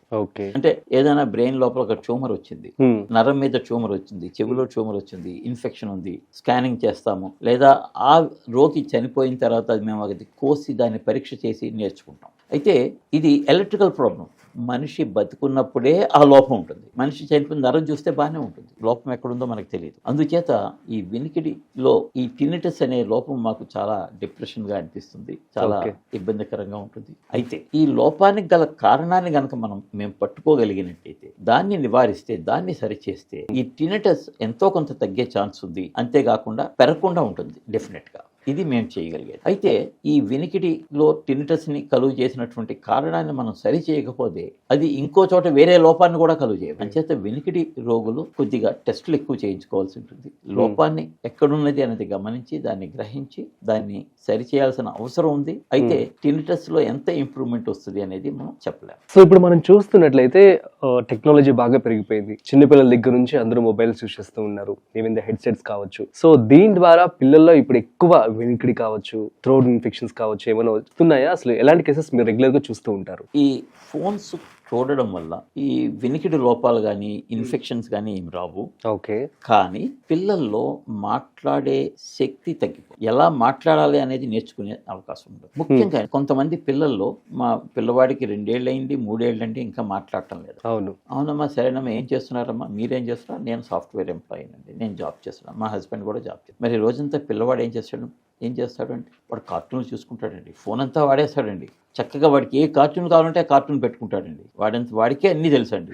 అంటే ఏదైనా బ్రెయిన్ లోపల ఒక ట్యూమర్ వచ్చింది, నరం మీద ట్యూమర్ వచ్చింది, చెవిలో ట్యూమర్ వచ్చింది, ఇన్ఫెక్షన్ ఉంది, స్కానింగ్ చేస్తాము. లేదా ఆ రోగి చనిపోయిన తర్వాత మేము అది కోసి దాన్ని పరీక్ష చేసి నేర్చుకుంటాం. అయితే ఇది ఎలక్ట్రికల్ ప్రాబ్లం. మనిషి బతుకున్నప్పుడే ఆ లోపం ఉంటుంది. మనిషి చనిపోయిన నరం చూస్తే బాగానే ఉంటుంది, లోపం ఎక్కడుందో మనకు తెలియదు. అందుచేత ఈ వినికిడిలో ఈ టినిటస్ అనే లోపం మాకు చాలా డిప్రెషన్ గా అనిపిస్తుంది, చాలా ఇబ్బందికరంగా ఉంటుంది. అయితే ఈ లోపానికి గల కారణాన్ని గనక మేము పట్టుకోగలిగినట్టయితే, దాన్ని నివారిస్తే, దాన్ని సరిచేస్తే ఈ టినిటస్ ఎంతో కొంత తగ్గే ఛాన్స్ ఉంది. అంతేకాకుండా పెరగకుండా ఉంటుంది డెఫినెట్ గా. ఇది మేము చేయగలిగేది. అయితే ఈ వినికిడిలో టినిటస్ ని కలుగు చేసినటువంటి కారణాన్ని మనం సరి చేయకపోతే అది ఇంకో చోట వేరే లోపాన్ని కూడా కలుగు చేయదు. అంచేత వినికిడి రోగులు కొద్దిగా టెస్టులు ఎక్కువ చేయించుకోవాల్సి ఉంటుంది. లోపాన్ని ఎక్కడున్నది అనేది గమనించి, దాన్ని గ్రహించి, దాన్ని సరి చేయాల్సిన అవసరం ఉంది. అయితే టినిటస్ లో ఎంత ఇంప్రూవ్మెంట్ వస్తుంది అనేది మనం చెప్పలేము. సో ఇప్పుడు మనం చూస్తున్నట్లయితే టెక్నాలజీ బాగా పెరిగిపోయింది. చిన్నపిల్లల దగ్గర నుంచి అందరూ మొబైల్స్ యూస్ చేస్తూ ఉన్నారు, ఈవెన్ ద హెడ్సెట్స్ కావచ్చు. సో దీని ద్వారా పిల్లల్లో ఇప్పుడు ఎక్కువ వినికిడి కావచ్చు, థ్రోట్ ఇన్ఫెక్షన్స్ కావచ్చు, ఏమైనా వస్తున్నాయా? అసలు ఎలాంటి కేసెస్ మీరు రెగ్యులర్ గా చూస్తూ ఉంటారు? ఈ ఫోన్స్ చూడడం వల్ల ఈ వినికిడి లోపాలు కానీ, ఇన్ఫెక్షన్స్ కానీ ఏమి రావు. కానీ పిల్లల్లో మాట్లాడే శక్తి తగ్గిపోయి ఎలా మాట్లాడాలి అనేది నేర్చుకునే అవకాశం ఉంటుంది. ముఖ్యంగా కొంతమంది పిల్లల్లో, మా పిల్లవాడికి 2 ఏళ్ళు అయింది, 3 ఏళ్ళు అంటే ఇంకా మాట్లాడటం లేదు. అవునమ్మా, సరేనమ్మా, ఏం చేస్తున్నారమ్మా, మీరేం చేస్తున్నారు? నేను సాఫ్ట్వేర్ ఎంప్లాయీ అండి, నేను జాబ్ చేస్తున్నాను, మా హస్బెండ్ కూడా జాబ్ చేస్తాను. మరి రోజంతా పిల్లవాడు ఏం చేస్తాడు అంటే వాడు కార్టూన్లు చూసుకుంటాడండి, ఫోన్ అంతా వాడేస్తాడండి. చక్కగా వాడికి ఏ కార్టూన్ కావాలంటే ఆ కార్టూన్ పెట్టుకుంటాడండి. వాడికే అన్నీ తెలుసండి,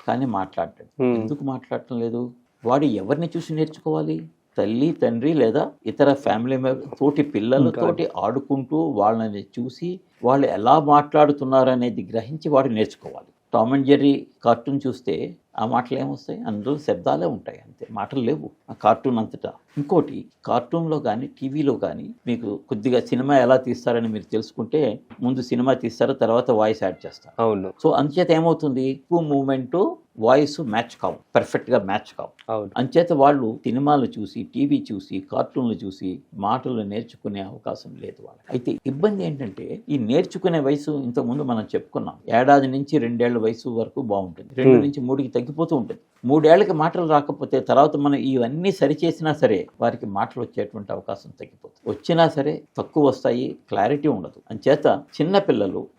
కానీ మాట్లాడతాడు. ఎందుకు మాట్లాడటం లేదు? వాడు ఎవరిని చూసి నేర్చుకోవాలి? తల్లి, తండ్రి లేదా ఇతర ఫ్యామిలీ మెంబర్ తోటి పిల్లలతోటి ఆడుకుంటూ వాళ్ళని చూసి వాళ్ళు ఎలా మాట్లాడుతున్నారు అనేది గ్రహించి వాడు నేర్చుకోవాలి. టామ్ అండ్ జెర్రీ కార్టూన్ చూస్తే ఆ మాటలు ఏమొస్తాయి, అందులో శబ్దాలే ఉంటాయి అంతే, మాటలు లేవు ఆ కార్టూన్ అంతటా. ఇంకోటి, కార్టూన్లో కానీ టీవీలో కానీ మీకు కొద్దిగా సినిమా ఎలా తీస్తారని మీరు తెలుసుకుంటే ముందు సినిమా తీస్తారు, తర్వాత వాయిస్ యాడ్ చేస్తారు. అవును. సో అంచేత ఏమవుతుంది, ఎక్కువ మూమెంట్ వాయిస్ మ్యాచ్ కావు, పర్ఫెక్ట్గా మ్యాచ్ కావు. అవును. అంచేత వాళ్ళు సినిమాలు చూసి, టీవీ చూసి, కార్టూన్లు చూసి మాటలు నేర్చుకునే అవకాశం లేదు వాళ్ళకి. అయితే ఇబ్బంది ఏంటంటే ఈ నేర్చుకునే వయసు ఇంతకుముందు మనం చెప్పుకున్నాం, ఏడాది నుంచి 2 ఏళ్ల వయసు వరకు బాగుంటుంది, 2 నుంచి 3కి తగ్గిపోతూ ఉంటుంది. 3 ఏళ్లకి మాటలు రాకపోతే తర్వాత మనం ఇవన్నీ సరిచేసినా సరే వారికి మాటలు వచ్చేటువంటి అవకాశం తగ్గిపోతుంది. వచ్చినా సరే తక్కువ వస్తాయి, క్లారిటీ ఉండదు. అంచేత చిన్న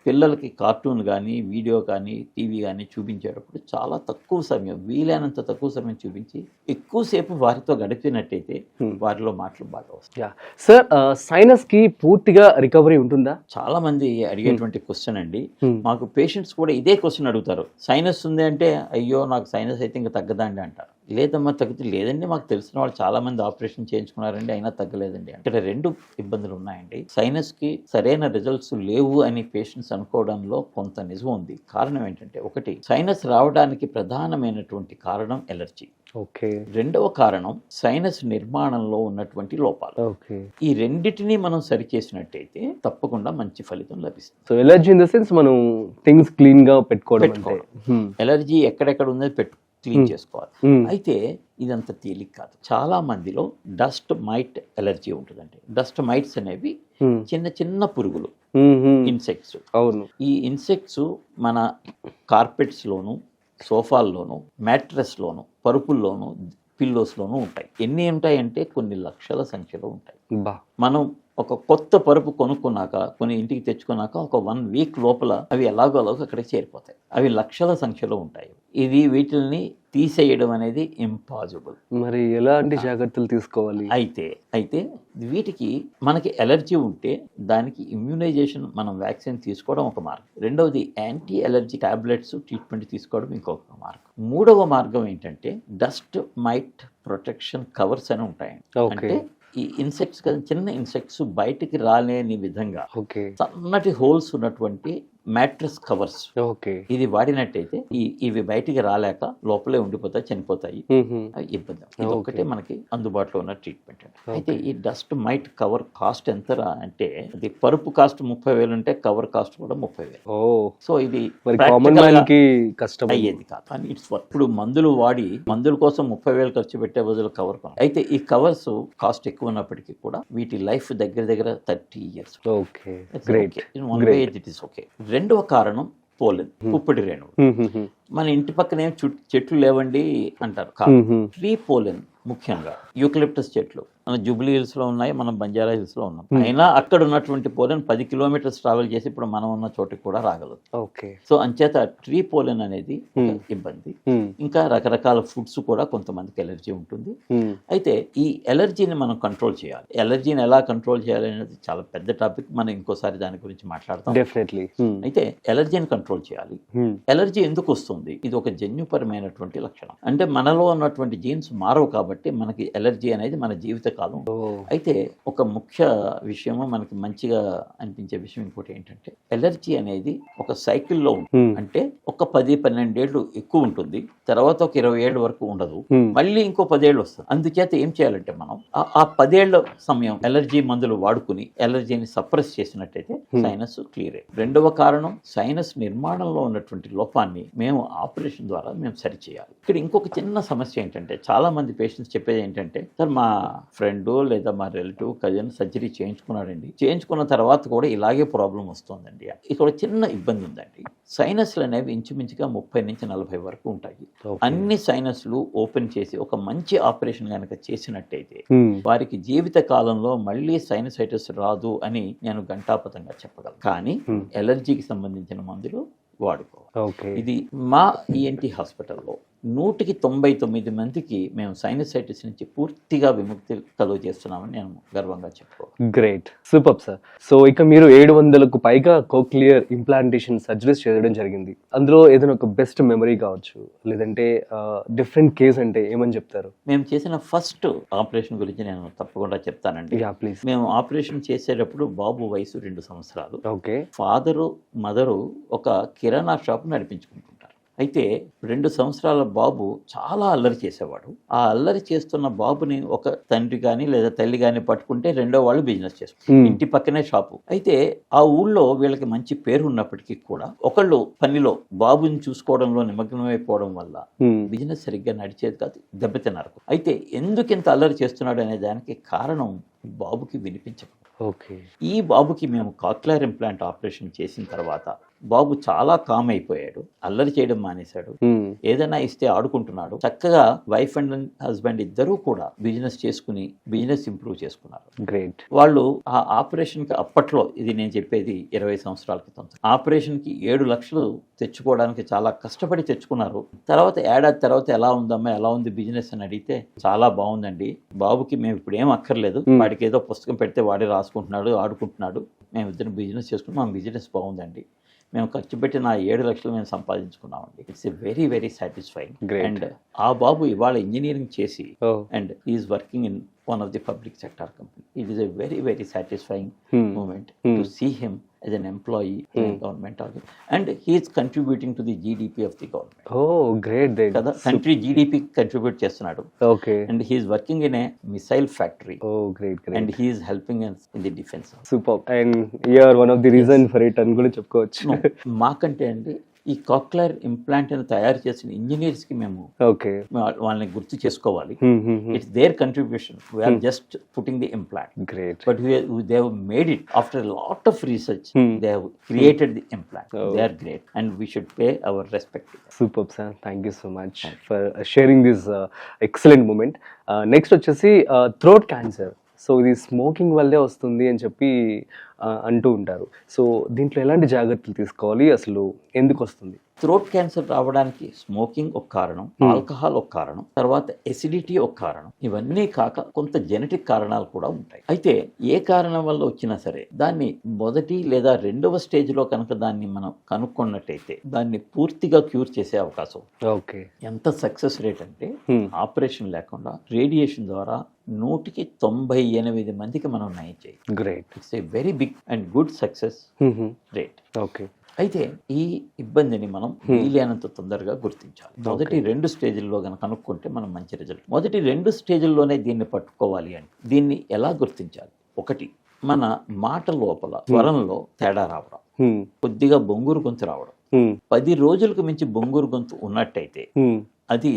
పిల్లలకి కార్టూన్ కానీ, వీడియో కానీ, టీవీ కానీ చూపించేటప్పుడు చాలా తక్కువ సమయం, వీలైనంత తక్కువ సమయం చూపించి ఎక్కువసేపు వారితో గడిపినట్టయితే వారిలో మాటలు బాగా వస్తాయి. సార్, సైనస్ కి పూర్తిగా రికవరీ ఉంటుందా? చాలా మంది అడిగేటువంటి క్వశ్చన్ అండి. మాకు పేషెంట్స్ కూడా ఇదే క్వశ్చన్ అడుగుతారు, సైనస్ ఉంది అంటే అయ్యో నాకు సైనస్ అయితే ఇంకా తగ్గదండి అంటారు. లేదమ్మా తగ్గుతుంది, లేదండి మాకు తెలిసిన వాళ్ళు చాలా మంది ఆపరేషన్ చేయించుకున్నారండి అయినా తగ్గలేదండి. ఇక్కడ 2 ఇబ్బందులు ఉన్నాయండి. సైనస్కి సరైన రిజల్ట్స్ లేవు అని పేషెంట్స్ అనుకోవడంలో కొంత నిజం ఉంది. కారణం ఏంటంటే, ఒకటి, సైనస్ రావడానికి ప్రధానమైనటువంటి కారణం ఎలర్జీ. ఓకే. రెండవ కారణం సైనస్ నిర్మాణంలో ఉన్నటువంటి లోపాలు. ఓకే. ఈ రెండిటిని మనం సరిచేసినట్టయితే తప్పకుండా మంచి ఫలితం లభిస్తుంది. So allergy in the sense మనం థింగ్స్ క్లీన్ గా పెట్టుకోవడం అంటే. ఎలర్జీ ఎక్కడెక్కడ ఉందో క్లీన్ చేసుకోవాలి. అయితే ఇదంత తేలిక కాదు. చాలా మందిలో డస్ట్ మైట్ ఎలర్జీ ఉంటుందండి. డస్ట్ మైట్స్ అనేవి చిన్న చిన్న పురుగులు, ఇన్సెక్ట్స్. అవును. ఈ ఇన్సెక్ట్స్ మన కార్పెట్స్ లోను, సోఫాల్లోను, మ్యాట్రెస్లోను, పరుపుల్లోను, పిల్లోస్లోనూ ఉంటాయి. ఎన్ని ఉంటాయంటే కొన్ని లక్షల సంఖ్యలో ఉంటాయి. మనం ఒక కొత్త పరుపు కొనుక్కున్నాక, కొన్ని ఇంటికి తెచ్చుకున్నాక ఒక 1 వీక్ లోపల అవి ఎలాగో అక్కడికి చేరిపోతాయి. అవి లక్షల సంఖ్యలో ఉంటాయి. వీటిని తీసేయడం అనేది ఇంపాసిబుల్. మరి ఎలాంటి జాగ్రత్తలు తీసుకోవాలి? అయితే వీటికి మనకి ఎలర్జీ ఉంటే దానికి ఇమ్యూనైజేషన్, మనం వ్యాక్సిన్ తీసుకోవడం ఒక మార్గం. రెండవది యాంటీ ఎలర్జీ టాబ్లెట్స్ ట్రీట్మెంట్ తీసుకోవడం ఇంకొక మార్గం. మూడవ మార్గం ఏంటంటే డస్ట్ మైట్ ప్రొటెక్షన్ కవర్స్ అని ఉంటాయండి. అంటే ఈ ఇన్సెక్ట్స్ కదా, చిన్న ఇన్సెక్ట్స్ బయటికి రాలేని విధంగా సన్నటి హోల్స్ ఉన్నటువంటి మ్యాట్రెస్ కవర్స్. ఇది వాడినట్టయితే ఇవి బయటికి రాలేక లోపలే ఉండిపోతాయి, చనిపోతాయి, ఇబ్బంది. ఇది ఒక్కటే మనకి అందుబాటులో ఉన్న ట్రీట్మెంట్. అయితే ఈ డస్ట్ మైట్ కవర్ కాస్ట్ ఎంతరా అంటే, అది పరుపు కాస్ట్ 30,000 ఉంటే కవర్ కాస్ట్ కూడా 30,000. సో ఇది కష్టం అయ్యేది కాదు. కానీ ఇప్పుడు మందుల కోసం 30,000 ఖర్చు పెట్టే బదులు కవర్ కొనాలి. అయితే ఈ కవర్స్ కాస్ట్ ఎక్కువ ఉన్నప్పటికీ కూడా వీటి లైఫ్ దగ్గర 30 years. రెండవ కారణం పోలెన్, పుప్పటి రేణువులు. మన ఇంటి పక్కనే చెట్లు లేవండి అంటారు. ట్రీ పోలెన్, ముఖ్యంగా యూకలిప్టస్ చెట్లు మన జూబ్లీ హిల్స్ లో ఉన్నాయి, మనం బంజారా హిల్స్ లో ఉన్నాం. అయినా అక్కడ ఉన్నటువంటి పోలెన్ 10 kilometers ట్రావెల్ చేసి ఇప్పుడు మనం ఉన్న చోటికి కూడా రాగలదు. సో అంచేత ట్రీ పోలెన్ అనేది ఇబ్బంది. ఇంకా రకరకాల ఫుడ్స్ కూడా కొంతమందికి ఎలర్జీ ఉంటుంది. అయితే ఈ ఎలర్జీని మనం కంట్రోల్ చేయాలి. ఎలర్జీని ఎలా కంట్రోల్ చేయాలి అనేది చాలా పెద్ద టాపిక్, మనం ఇంకోసారి దాని గురించి మాట్లాడతాం. అయితే ఎలర్జీని కంట్రోల్ చేయాలి. ఎలర్జీ ఎందుకు వస్తుంది? ఇది ఒక జన్యుపరమైనటువంటి లక్షణం. అంటే మనలో ఉన్నటువంటి జీన్స్ మారవు కాబట్టి మనకి ఎలర్జీ అనేది మన జీవిత కాలం. అయితే ఒక ముఖ్య విషయము, మనకి మంచిగా అనిపించే విషయం ఇంకోటి ఏంటంటే, ఎలర్జీ అనేది ఒక సైకిల్లో ఉంటుంది. అంటే ఒక 10-12 ఏళ్ళు ఎక్కువ ఉంటుంది, తర్వాత ఒక 20 ఏళ్ళ వరకు ఉండదు, మళ్ళీ ఇంకో 10 ఏళ్ళు వస్తుంది. అందుచేత ఏం చేయాలంటే, మనం ఆ 10 ఏళ్ల సమయం ఎలర్జీ మందులు వాడుకుని ఎలర్జీని సప్రెస్ చేసినట్టయితే సైనస్ క్లియర్ అయ్యి. రెండవ కారణం, సైనస్ నిర్మాణంలో ఉన్నటువంటి లోపాన్ని మేము ఆపరేషన్ ద్వారా మేము సరిచేయాలి. ఇక్కడ ఇంకొక చిన్న సమస్య ఏంటంటే, చాలా మంది పేషెంట్స్ చెప్పేది ఏంటంటే, సార్ మా ఫ్రెండ్ లేదా మా రిలేటివ్ కజిన్ సర్జరీ చేయించుకున్నాడండి, చేయించుకున్న తర్వాత కూడా ఇలాగే ప్రాబ్లం వస్తుందండి. ఇక్కడ చిన్న ఇబ్బంది ఉందండి. సైనస్లు అనేవి ఇంచుమించుగా 30 నుంచి 40 వరకు ఉంటాయి. అన్ని సైనస్లు ఓపెన్ చేసి ఒక మంచి ఆపరేషన్ కనుక చేసినట్టయితే వారికి జీవిత కాలంలో మళ్ళీ సైనసైటిస్ రాదు అని నేను ఘంటాపథంగా చెప్పగలను. కానీ ఎలర్జీకి సంబంధించిన మందులు వాడుకోవాలి. ఇది మా ఈఎన్టీ హాస్పిటల్లో 199 మందికి మేము సైనసైటిస్ నుంచి పూర్తిగా విముక్తి కలుగ చేస్తున్నామని నేను గర్వంగా చెప్పుకోవాలి. Great, super sir. సో ఇక మీరు 700కు పైగా కోక్లియర్ ఇంప్లాంటేషన్ సర్జరీస్ చేయడం జరిగింది. అందులో ఏదైనా ఒక బెస్ట్ మెమరీ కావచ్చు, లేదంటే డిఫరెంట్ కేస్ అంటే ఏమని చెప్తారు? మేము చేసిన ఫస్ట్ ఆపరేషన్ గురించి నేను తప్పకుండా చెప్తానండి. ప్లీజ్. మేము ఆపరేషన్ చేసేటప్పుడు బాబు వయసు 2 సంవత్సరాలు. ఓకే. ఫాదరు మదరు ఒక కిరాణా షాప్ నడిపించుకుంటుంటారు. అయితే 2 సంవత్సరాల బాబు చాలా అల్లరి చేసేవాడు. ఆ అల్లరి చేస్తున్న బాబుని ఒక తండ్రి కానీ లేదా తల్లి కానీ పట్టుకుంటే రెండో వాళ్ళు బిజినెస్ చేస్తారు. ఇంటి పక్కనే షాపు. అయితే ఆ ఊళ్ళో వీళ్ళకి మంచి పేరు ఉన్నప్పటికీ కూడా ఒకళ్ళు పనిలో బాబుని చూసుకోవడంలో నిమగ్నమైపోవడం వల్ల బిజినెస్ సరిగ్గా నడిచేది కాదు, దెబ్బతిన్నారు. అయితే ఎందుకు ఇంత అల్లరి చేస్తున్నాడు అనే దానికి కారణం బాబుకి వినిపించదు. ఓకే. ఈ బాబుకి మేము కాక్లియర్ ఇంప్లాంట్ ఆపరేషన్ చేసిన తర్వాత బాబు చాలా కామ్ అయిపోయాడు, అల్లరి చేయడం మానేశాడు, ఏదైనా ఇస్తే ఆడుకుంటున్నాడు. చక్కగా వైఫ్ అండ్ హస్బెండ్ ఇద్దరూ కూడా బిజినెస్ చేసుకుని బిజినెస్ ఇంప్రూవ్ చేసుకున్నారు. గ్రేట్. వాళ్ళు ఆ ఆపరేషన్ కి అప్పట్లో, ఇది నేను చెప్పేది 20 సంవత్సరాల క్రితం, ఆపరేషన్ కి 7 లక్షలు తెచ్చుకోవడానికి చాలా కష్టపడి తెచ్చుకున్నారు. తర్వాత ఏడాది తర్వాత ఎలా ఉందమ్మా, ఎలా ఉంది బిజినెస్ అని అడిగితే చాలా బాగుందండి, బాబుకి మేము ఇప్పుడు ఏం అక్కర్లేదు, వాడికి ఏదో పుస్తకం పెడితే వాడే రాసుకుంటున్నాడు, ఆడుకుంటున్నాడు, మేము ఇద్దరు బిజినెస్ చేసుకుని మా బిజినెస్ బాగుందండి, మేము ఖర్చు పెట్టిన 7 లక్షలు మేము సంపాదించుకున్నామండి. It's a very very satisfying. And ఆ బాబు ఇవాళ ఇంజనీరింగ్ చేసి and is working in one of the public sector company. It is a very very satisfying moment to see him as an employee in a government organ, and he is contributing to the GDP of the government. Oh, great. Kada country GDP contribute చేస్తున్నాడు. Okay. And he is working in a missile factory. Oh, great. And he is helping us in the defense. Superb. And you are one of the reason for it అని కూడా చెప్పుకోవచ్చు. No, మాకంటే అండి ఈ cochlear implant అని తయారు చేసిన engineers కి మేము వాళ్ళని గుర్తు చేసుకోవాలి. It's their contribution. We are just putting the implant. Great. But they have made it after lot of research. They have created the implant. They are great and we should pay our respect. Super sir, thank you so much for sharing this excellent moment. Next వచ్చేసి throat cancer. So ఇది smoking వల్లే వస్తుంది అని చెప్పి అంటూ ఉంటారు. So దీంట్లో ఎలాంటి జాగ్రత్తలు తీసుకోవాలి, అసలు ఎందుకు వస్తుంది? థ్రోట్ క్యాన్సర్ రావడానికి స్మోకింగ్ ఒక కారణం, ఆల్కహాల్ ఒక కారణం, తర్వాత ఎసిడిటీ ఒక కారణం. ఇవన్నీ కాక కొంత జెనెటిక్ కారణాలు కూడా ఉంటాయి. అయితే ఏ కారణం వల్ల వచ్చినా సరే దాన్ని మొదటి లేదా రెండవ స్టేజ్ లో కనుక దాన్ని మనం కనుక్కున్నట్టయితే దాన్ని పూర్తిగా క్యూర్ చేసే అవకాశం. ఓకే. ఎంత సక్సెస్ రేట్ అంటే ఆపరేషన్ లేకుండా రేడియేషన్ ద్వారా 198 మందికి మనం నయం చేయాలి. Great. It's a very big and good success rate. Okay. అయితే ఈ ఇబ్బందిని మనం వీలైనంత తొందరగా గుర్తించాలి. మొదటి 2 స్టేజ్ల్లో కనుక కనుక్కుంటే మనం మంచి రిజల్ట్. మొదటి 2 స్టేజ్ల్లోనే దీన్ని పట్టుకోవాలి అంటే దీన్ని ఎలా గుర్తించాలి? ఒకటి, మన మాట లోపల స్వరంలో తేడా రావడం, కొద్దిగా బొంగురు గొంతు రావడం. 10 రోజులకు మించి బొంగురు గొంతు ఉన్నట్టయితే అది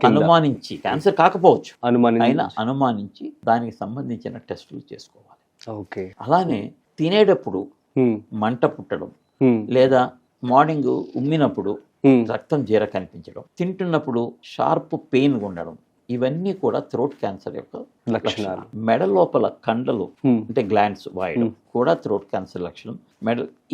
అనుమానించి, క్యాన్సర్ కాకపోవచ్చు, అనుమానించి దానికి సంబంధించిన టెస్టులు చేసుకోవాలి. ఓకే. అలానే తినేటప్పుడు మంట పుట్టడం, లేదా మార్నింగ్ ఉమ్మినప్పుడు రక్తం జీర కనిపించడం, తింటున్నప్పుడు షార్ప్ పెయిన్ ఉండడం, ఇవన్నీ కూడా థ్రోట్ క్యాన్సర్ యొక్క లక్షణాలు. మెడ లోపల కండలు అంటే గ్లాండ్స్ వాయడం కూడా థ్రోట్ క్యాన్సర్ లక్షణం.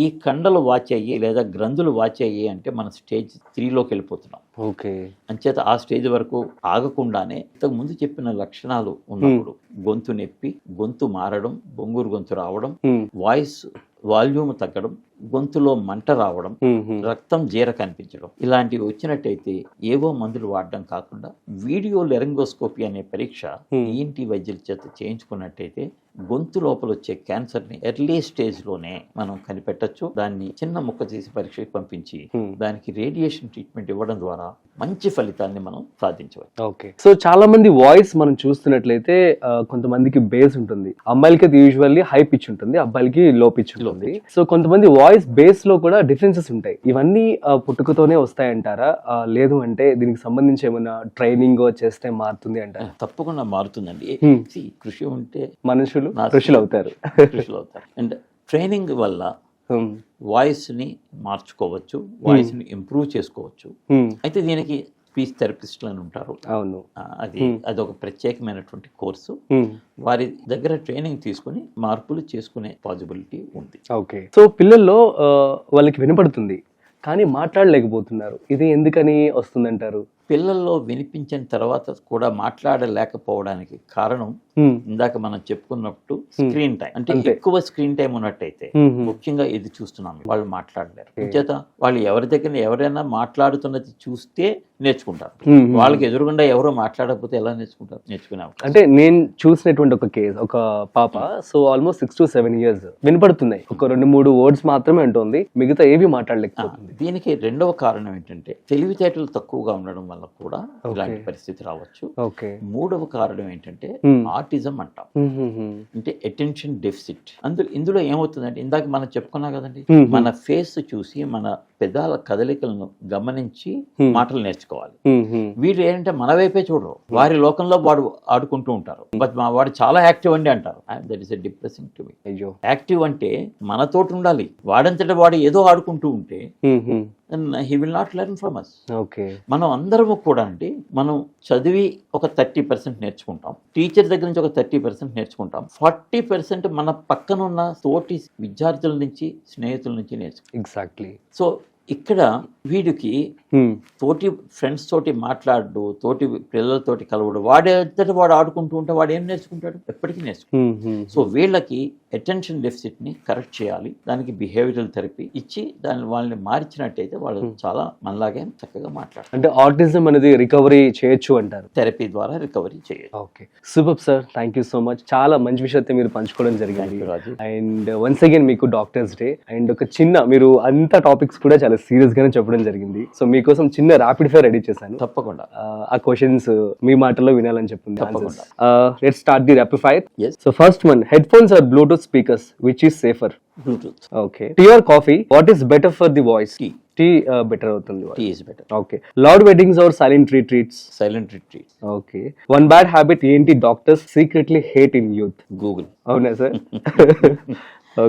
ఈ కండలు వాచ్ అయ్యి లేదా గ్రంథులు వాచ్ అయ్యి అంటే మన స్టేజ్ 3లోకి వెళ్ళిపోతున్నాం. ఓకే. అంచేత ఆ స్టేజ్ వరకు ఆగకుండానే ఇంతకు ముందు చెప్పిన లక్షణాలు ఉన్నప్పుడు గొంతు నొప్పి, గొంతు మారడం, బొంగురు గొంతు రావడం, వాయిస్ వాల్యూమ్ తగ్గడం, గొంతులో మంట రావడం, రక్తం జీర కనిపించడం, ఇలాంటివి వచ్చినట్టయితే ఏవో మందులు వాడడం కాకుండా వీడియో లెరింగోస్కోపీ అనే పరీక్ష ఈఎన్టీ వైద్యుల చేత చేయించుకున్నట్టయితే గొంతు లోపల వచ్చే క్యాన్సర్ ని ఎర్లీ స్టేజ్ లోనే మనం కనిపెట్టచ్చు. దాన్ని చిన్న ముక్క తీసి పరీక్షకి పంపించి దానికి రేడియేషన్ ట్రీట్మెంట్ ఇవ్వడం ద్వారా మంచి ఫలితాన్ని మనం సాధించవచ్చు. ఓకే. సో చాలా మంది వాయిస్ మనం చూస్తున్నట్లయితే కొంతమందికి బేస్ ఉంటుంది, అమ్మాయిలకి యూజువల్లీ హై పిచ్ ఉంటుంది, అబ్బాయిలకి లో పిచ్ ఉంటుంది. సో కొంతమంది వాయిస్ బేస్ లో కూడా డిఫరెన్సెస్ ఉంటాయి. ఇవన్నీ పుట్టుకతోనే వస్తాయంటారా, లేదు అంటే దీనికి సంబంధించి ఏమైనా ట్రైనింగ్ చేస్తే మారుతుంది అంటారా? తప్పకుండా మారుతుందండి. కృషి ఉంటే మనుషులు కృషులు అవుతారు. అండ్ ట్రైనింగ్ వల్ల వాయిస్ ని మార్చుకోవచ్చు, వాయిస్ ని ఇంప్రూవ్ చేసుకోవచ్చు. అయితే దీనికి స్పీచ్ థెరపిస్టులు అని ఉంటారు. అవును. అదొక ప్రత్యేకమైనటువంటి కోర్సు. వారి దగ్గర ట్రైనింగ్ తీసుకుని మార్పులు చేసుకునే పాసిబిలిటీ ఉంది. ఓకే. సో పిల్లల్లో వాళ్ళకి వినపడుతుంది కానీ మాట్లాడలేకపోతున్నారు, ఇది ఎందుకని వస్తుందంటారు? పిల్లల్లో వినిపించిన తర్వాత కూడా మాట్లాడలేకపోవడానికి కారణం ఇందాక మనం చెప్పుకున్నట్టు స్క్రీన్ టైం. అంటే అంతే. ఎక్కువ స్క్రీన్ టైం ఉన్నట్టయితే ముఖ్యంగా ఇది చూస్తున్నాం, వాళ్ళు మాట్లాడలేరు. చేత వాళ్ళు ఎవరి దగ్గర ఎవరైనా మాట్లాడుతున్నది చూస్తే నేర్చుకుంటారు. వాళ్ళకి ఎదురుగుండా ఎవరో మాట్లాడకపోతే ఎలా నేర్చుకుంటారు? నేర్చుకునే అవకాశం. అంటే నేను చూసినటువంటి ఒక కేసు, ఒక పాప సో ఆల్మోస్ట్ 6 to 7 years వినపడుతున్నాయి, ఒక 2-3 వర్డ్స్ మాత్రమే అంటుంది, మిగతా ఏవి మాట్లాడలేకపోతుంది. దీనికి రెండవ కారణం ఏంటంటే తెలివితేటలు తక్కువగా ఉండడం వల్ల కూడా ఇలాంటి పరిస్థితి రావచ్చు. ఓకే. మూడవ కారణం ఏంటంటే ఆటిజం అంటాం, అంటే అటెన్షన్ డెఫిసిట్. ఇందులో ఏమవుతుందంటే ఇందాక మనం చెప్పుకున్నా కదండి, మన ఫేస్ చూసి మన పెదాల కదలికలను గమనించి మాటలు నేర్చుకోవాలి. వీళ్ళు ఏంటంటే మన వైపే చూడరు, వారి లోకంలో వాడు ఆడుకుంటూ ఉంటారు. బట్ వాడు చాలా యాక్టివ్ అండి అంటారు. That is a depressing to me. Active అంటే మనతోటి ఉండాలి, వాడంతటా వాడు ఏదో ఆడుకుంటూ ఉంటే he will not learn from us. Okay. మనం అందరము కూడా అండి, మనం చదివి ఒక 30% నేర్చుకుంటాం, టీచర్ దగ్గర నుంచి ఒక 30% నేర్చుకుంటాం, 40% మన పక్కన ఉన్న తోటి విద్యార్థుల నుంచి, స్నేహితుల నుంచి నేర్చుకుంటాం. ఎగ్జాక్ట్లీ. సో ఇక్కడ వీడికి తోటి ఫ్రెండ్స్ తోటి మాట్లాడు, తోటి పిల్లలతోటి కలవడు, వాడంతటా వాడు ఆడుకుంటూ ఉంటే వాడు ఏం నేర్చుకుంటాడు? ఎప్పటికీ నేర్చుకుంటాడు. సో వీళ్ళకి అటెన్షన్ డెఫిసిట్ ని కరెక్ట్ చేయాలి, దానికి బిహేవియరల్ థెరపీ ఇచ్చి వాళ్ళని మార్చినట్టయితే వాళ్ళు చాలా మనలాగే చక్కగా మాట్లాడతారు. అంటే ఆటిజం అనేది రికవరీ చేయొచ్చు అంటారు, థెరపీ ద్వారా రికవరీ చేయొచ్చు. Okay, super sir, thank you so much. చాలా మంచి విషయాన్ని మీరు పంచుకోవడం జరిగింది. రాజు. అండ్ వన్స్ అగైన్ మీకు డాక్టర్స్ డే. అండ్ ఒక చిన్న, మీరు అంత టాపిక్స్ కూడా చాలా సీరియస్ గానే చెప్పడం జరిగింది, సో మీకోసం చిన్న ర్యాపిడ్ ఫైర్ రెడీ చేశాను. తప్పకుండా ఆ క్వశ్చన్స్ మీ మాటల్లో వినాలని చెప్పింది. తప్పకుండా. Let's start the rapid fire. Yes. So first one, headphones or bluetooth speakers, which is safer? Bluetooth. Okay. Tea or coffee, what is better for the voice? Tea. Tea better అవుతుంది. Tea is better. Okay. Loud weddings or silent retreats? Silent retreat. Okay. One bad habit ఏంటి doctors secretly hate in youth? Google. అవునా సార్?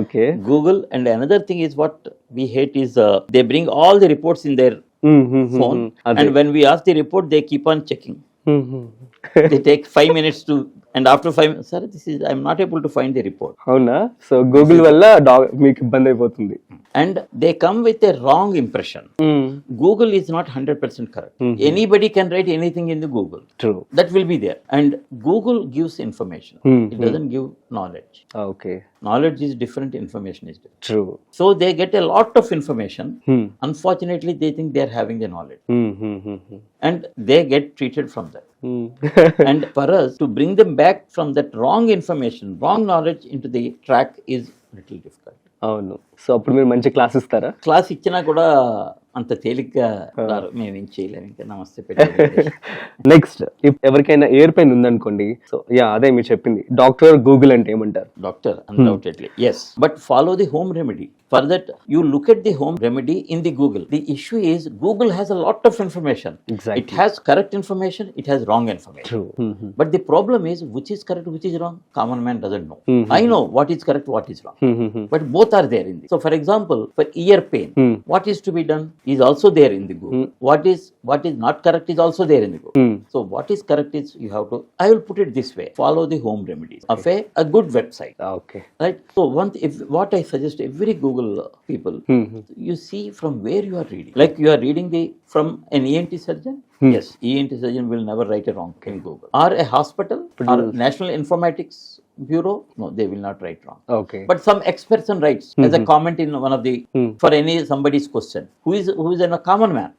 Okay. Google, and another thing is what we hate is they bring all the reports in their phone, and when we ask the report, they keep on checking. They take 5 minutes to, and after 5 minutes, sir, I'm not able to find the report. అవునా? So Google వల్ల మీకు ఇబ్బంది అయిపోతుంది. And they come with a wrong impression. Google is not 100% correct. Anybody can write anything in the Google. True. That will be there. And Google gives information. It doesn't give knowledge. Okay. Knowledge is different, information is different. True. So they get a lot of information. Unfortunately, they think they are having the knowledge. And they get treated from that. And for us to bring them back from that wrong information, wrong knowledge into the track is little difficult. అవును. So అప్పుడు మీరు మంచి class ఇస్తారా? Class ఇచ్చినా కూడా అంత తేలిగ్గా రారు, మేము ఏం చేయలేము. ఇంకా నమస్తే పెట్టారు. నెక్స్ట్, ఇఫ్ ఎవరికైనా ఎయిర్ పెయిన్ ఉందనుకోండి, సో యా అదే మీరు చెప్పింది, డాక్టర్ గూగుల్ అంటే ఏమంటారు? Doctor, undoubtedly, yes. But follow the home remedy. For that, you look at the home remedy in the Google. The issue is Google has a lot of information. Exactly. It has correct information, it has wrong information. True. But the problem is, which is correct, which is wrong? Common man doesn't know. I know what is correct, what is wrong. But both are there in the. So for example, for ear pain, what is to be done is also there in the Google. What is not correct is also there in the Google. So what is correct is you have to, I will put it this way, follow the home remedies of a good website. Okay. Right? So what I suggest every Google people, you see from where you are reading. Like you are reading from an ENT surgeon. Yes, ENT surgeon will never write a wrong in Google. Or a hospital, or National Informatics Bureau, no, they will not write wrong. Okay. But some ex person writes as a comment in one of the for somebody's question. Who is a common man?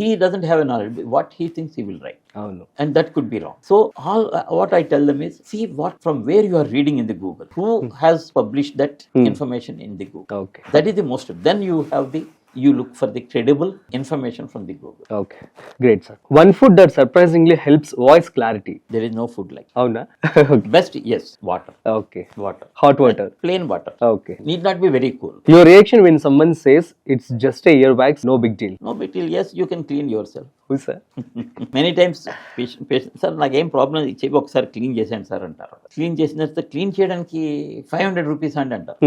He doesn't have a knowledge. What he thinks he will write. అవును. And that could be wrong. So all what I tell them is, see from where you are reading in the Google. Who has published that information in the Google? Okay. That is the most. Then you look for the credible information from the Google. Okay, great sir. One food that surprisingly helps voice clarity? There is no food like. అవునా? Best, yes, water. Okay. Water. Hot water. Plain water. Okay. Need not be very cool. Your reaction when someone says it's just a ear bags, no big deal? No big deal. Yes, you can clean yourself. Who sir? Many times patient sir నాకేం problem చెప్పి ఒకసారి clean చేశాను sir అంటారు. Clean చేసిన తర్వాత clean చేయడానికి 500 rupees అండి అంటారు.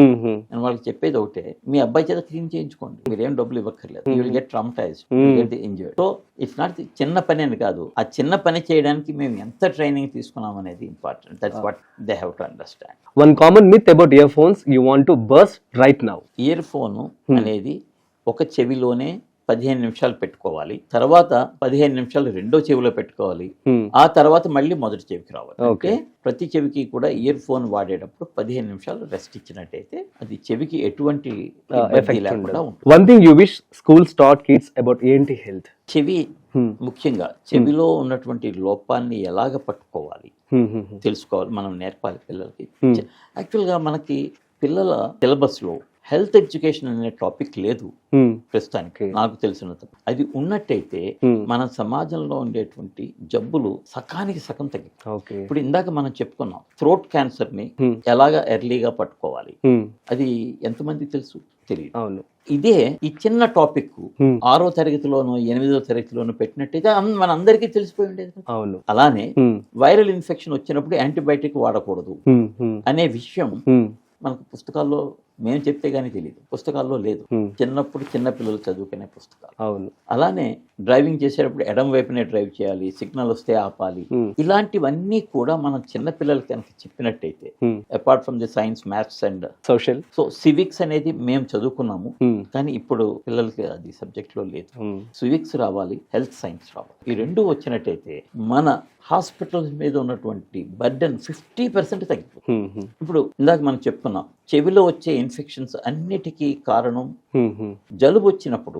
నేను వాళ్ళకి చెప్పేది ఒకటే, మీ అబ్బాయి చేత క్లీన్ చేయించుకోండి, మీరేం డబ్బులు ఇవ్వక్కర్లేదు. You will get traumatized, get the injured. So it's not చిన్న పని అని కాదు, ఆ చిన్న పని చేయడానికి మేము ఎంత ట్రైనింగ్ తీసుకున్నాం అనేది important. That's what they have to understand. One common myth about ear phones you want to burst right now? Year phone అనేది ఒక చెవిలోనే 15 నిమిషాలు పెట్టుకోవాలి, తర్వాత 15 నిమిషాలు రెండో చెవిలో పెట్టుకోవాలి, Hmm. ఆ తర్వాత మళ్ళీ మొదటి చెవికి రావాలి. Okay. అంటే ప్రతి చెవికి కూడా ఇయర్ ఫోన్ వాడేటప్పుడు 15 నిమిషాలు రెస్ట్ ఇచ్చినట్టయితే అది చెవికి ఎటువంటి ఇబ్బంది ఎఫెక్ట్ లేకుండా ఉంటుంది. One thing you wish schools taught kids about ఏంటి హెల్త్? చెవి ముఖ్యంగా చెవిలో ఉన్నటువంటి లోపాన్ని ఎలాగ పట్టుకోవాలి తెలుసుకోవాలి, మనం నేర్పాలి పిల్లలకి. యాక్చువల్గా మనకి పిల్లల సిలబస్లో హెల్త్ ఎడ్యుకేషన్ అనే టాపిక్ లేదు ప్రస్తుతానికి, నాకు తెలిసినంత. అది ఉన్నట్టయితే మన సమాజంలో ఉండేటువంటి జబ్బులు సకానికి సగం తగ్గి. ఇప్పుడు ఇందాక మనం చెప్పుకున్నాం థ్రోట్ క్యాన్సర్ ని ఎలాగా ఎర్లీగా పట్టుకోవాలి, అది ఎంతమంది తెలుసు తెలియదు. అవును. ఇదే ఈ చిన్న టాపిక్ 6వ తరగతిలోనో 8వ తరగతిలోనో పెట్టినట్టయితే మన అందరికీ తెలిసిపోయి ఉండేది. అవును. అలానే వైరల్ ఇన్ఫెక్షన్ వచ్చినప్పుడు యాంటీబయాటిక్ వాడకూడదు అనే విషయం మనకు పుస్తకాల్లో మేము చెప్తే గానీ తెలియదు, పుస్తకాల్లో లేదు. చిన్నప్పుడు చిన్న పిల్లలు చదువుకునే పుస్తకాలు. అవును. అలానే డ్రైవింగ్ చేసేటప్పుడు ఎడం వైపునే డ్రైవ్ చేయాలి, సిగ్నల్ వస్తే ఆపాలి, ఇలాంటివన్నీ కూడా మనం చిన్న పిల్లలకి కనుక చెప్పినట్టయితే, apart from the science, maths and social, so civics అనేది మేము చదువుకున్నాము, కానీ ఇప్పుడు పిల్లలకి అది సబ్జెక్ట్ లో లేదు. సివిక్స్ రావాలి, హెల్త్ సైన్స్ రావాలి. ఈ రెండు వచ్చినట్టయితే మన హాస్పిటల్స్ మీద ఉన్నటువంటి బర్డెన్ 50% తగ్గిపోతుంది. ఇప్పుడు ఇందాక మనం చెప్పుకున్నాం, చెవిలో వచ్చే ఇన్ఫెక్షన్స్ అన్నిటికీ కారణం జలుబు వచ్చినప్పుడు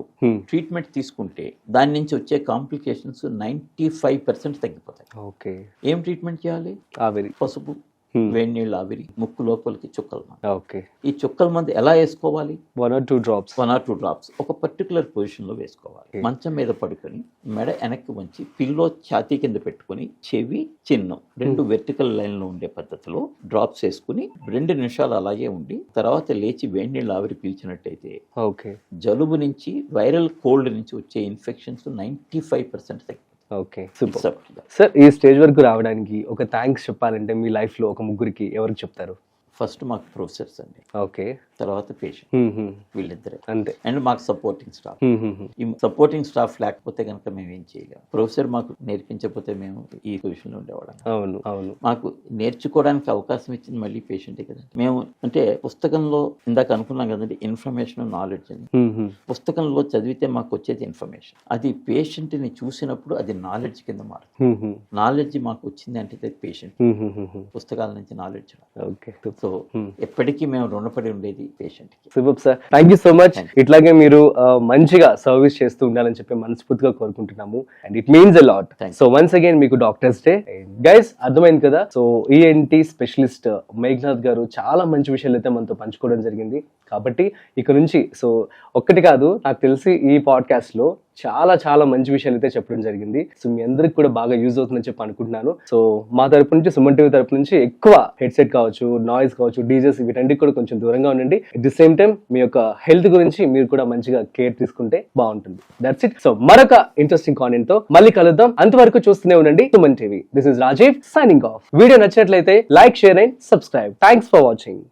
ట్రీట్మెంట్ తీసుకుంటే దాని నుంచి వచ్చే కాంప్లికేషన్స్ 95% తగ్గిపోతాయి. ఏం ట్రీట్మెంట్ చేయాలి? ఆవిరి, పసుపు, వేడి నీళ్ళు ఆవిరి, ముక్కు లోపలికి చుక్కల మందు. ఈ చుక్కల మందు ఎలా వేసుకోవాలి? 1 or 2 drops ఒక పర్టికులర్ పొజిషన్ లో వేసుకోవాలి. మంచం మీద పడుకొని మెడ వెనక్కి వంచి పిల్లో ఛాతీ కింద పెట్టుకుని చెవి చిన్నం 2 వెర్టికల్ లైన్ లో ఉండే పద్ధతిలో డ్రాప్స్ వేసుకుని 2 నిమిషాలు అలాగే ఉండి తర్వాత లేచి వేడి నీళ్ళు ఆవిరి పీల్చినట్టయితే జలుబు నుంచి, వైరల్ కోల్డ్ నుంచి వచ్చే ఇన్ఫెక్షన్స్ 95% తగ్గి. సార్, ఈ స్టేజ్ వరకు రావడానికి ఒక థ్యాంక్స్ చెప్పాలంటే మీ లైఫ్ లో ఒక ముగ్గురికి ఎవరికి చెప్తారు? ఫస్ట్ మాకు ప్రొఫెసర్స్ అండి, తర్వాత పేషెంట్, వీళ్ళిద్దరే అంతే. అండ్ మాకు సపోర్టింగ్ స్టాఫ్. ఈ సపోర్టింగ్ స్టాఫ్ లేకపోతే కనుక మేము ఏం చేయలేము. ప్రొఫెసర్ మాకు నేర్పించకపోతే మేము ఈ పొజిషన్ లో ఉండేవాళ్ళం. అవును, అవును. మాకు నేర్చుకోవడానికి అవకాశం ఇచ్చింది మళ్ళీ పేషెంటే కదా. మేము అంటే పుస్తకంలో ఇందాక అనుకున్నాం కదండి, ఇన్ఫర్మేషన్, నాలెడ్జ్ అని. పుస్తకంలో చదివితే మాకు వచ్చేది ఇన్ఫర్మేషన్, అది పేషెంట్ ని చూసినప్పుడు అది నాలెడ్జ్ కింద మారుతుంది. నాలెడ్జ్ మాకు వచ్చింది అంటే పేషెంట్, పుస్తకాల నుంచి నాలెడ్జ్. సో ఎప్పటికీ మేము రుణపడి ఉండేది పేషెంట్ కి. Super sir, thank you so much. ఇట్లాగే మీరు మంచిగా సర్వీస్ చేస్తూ ఉండాలని చెప్పి మనస్ఫూర్తిగా కోరుకుంటున్నాము. And it means a lot. So once again మీకు డాక్టర్స్ డే. గైస్, అర్థమైంది కదా. సో ఈఎన్టీ స్పెషలిస్ట్ మేఘనాథ్ గారు చాలా మంచి విషయాలు అయితే మనతో పంచుకోవడం జరిగింది. కాబట్టి ఇక నుంచి సో ఒక్కటి కాదు, నాకు తెలిసి ఈ పాడ్కాస్ట్ లో చాలా చాలా మంచి విషయాలు అయితే చెప్పడం జరిగింది. సో మీ అందరికి కూడా బాగా యూజ్ అవుతుందని చెప్పి అనుకుంటున్నాను. సో మా తరపు నుంచి, సుమన్ టీవీ తరపు నుంచి ఎక్కువ హెడ్సెట్ కావచ్చు, నాయిస్ కావచ్చు, డీజెస్, వీటన్నిటికి కూడా కొంచెం దూరంగా ఉండండి. అట్ ది సేమ్ టైం మీ యొక్క హెల్త్ గురించి మీరు కూడా మంచిగా కేర్ తీసుకుంటే బాగుంటుంది. That's it. సో మరొక ఇంట్రెస్టింగ్ కాంటెంట్ తో మళ్ళీ కలుద్దాం. అంతవరకు చూస్తూనే ఉండండి Suman TV. This is Rajiv signing off. Video నచ్చినట్లయితే like, share and subscribe. Thanks for watching.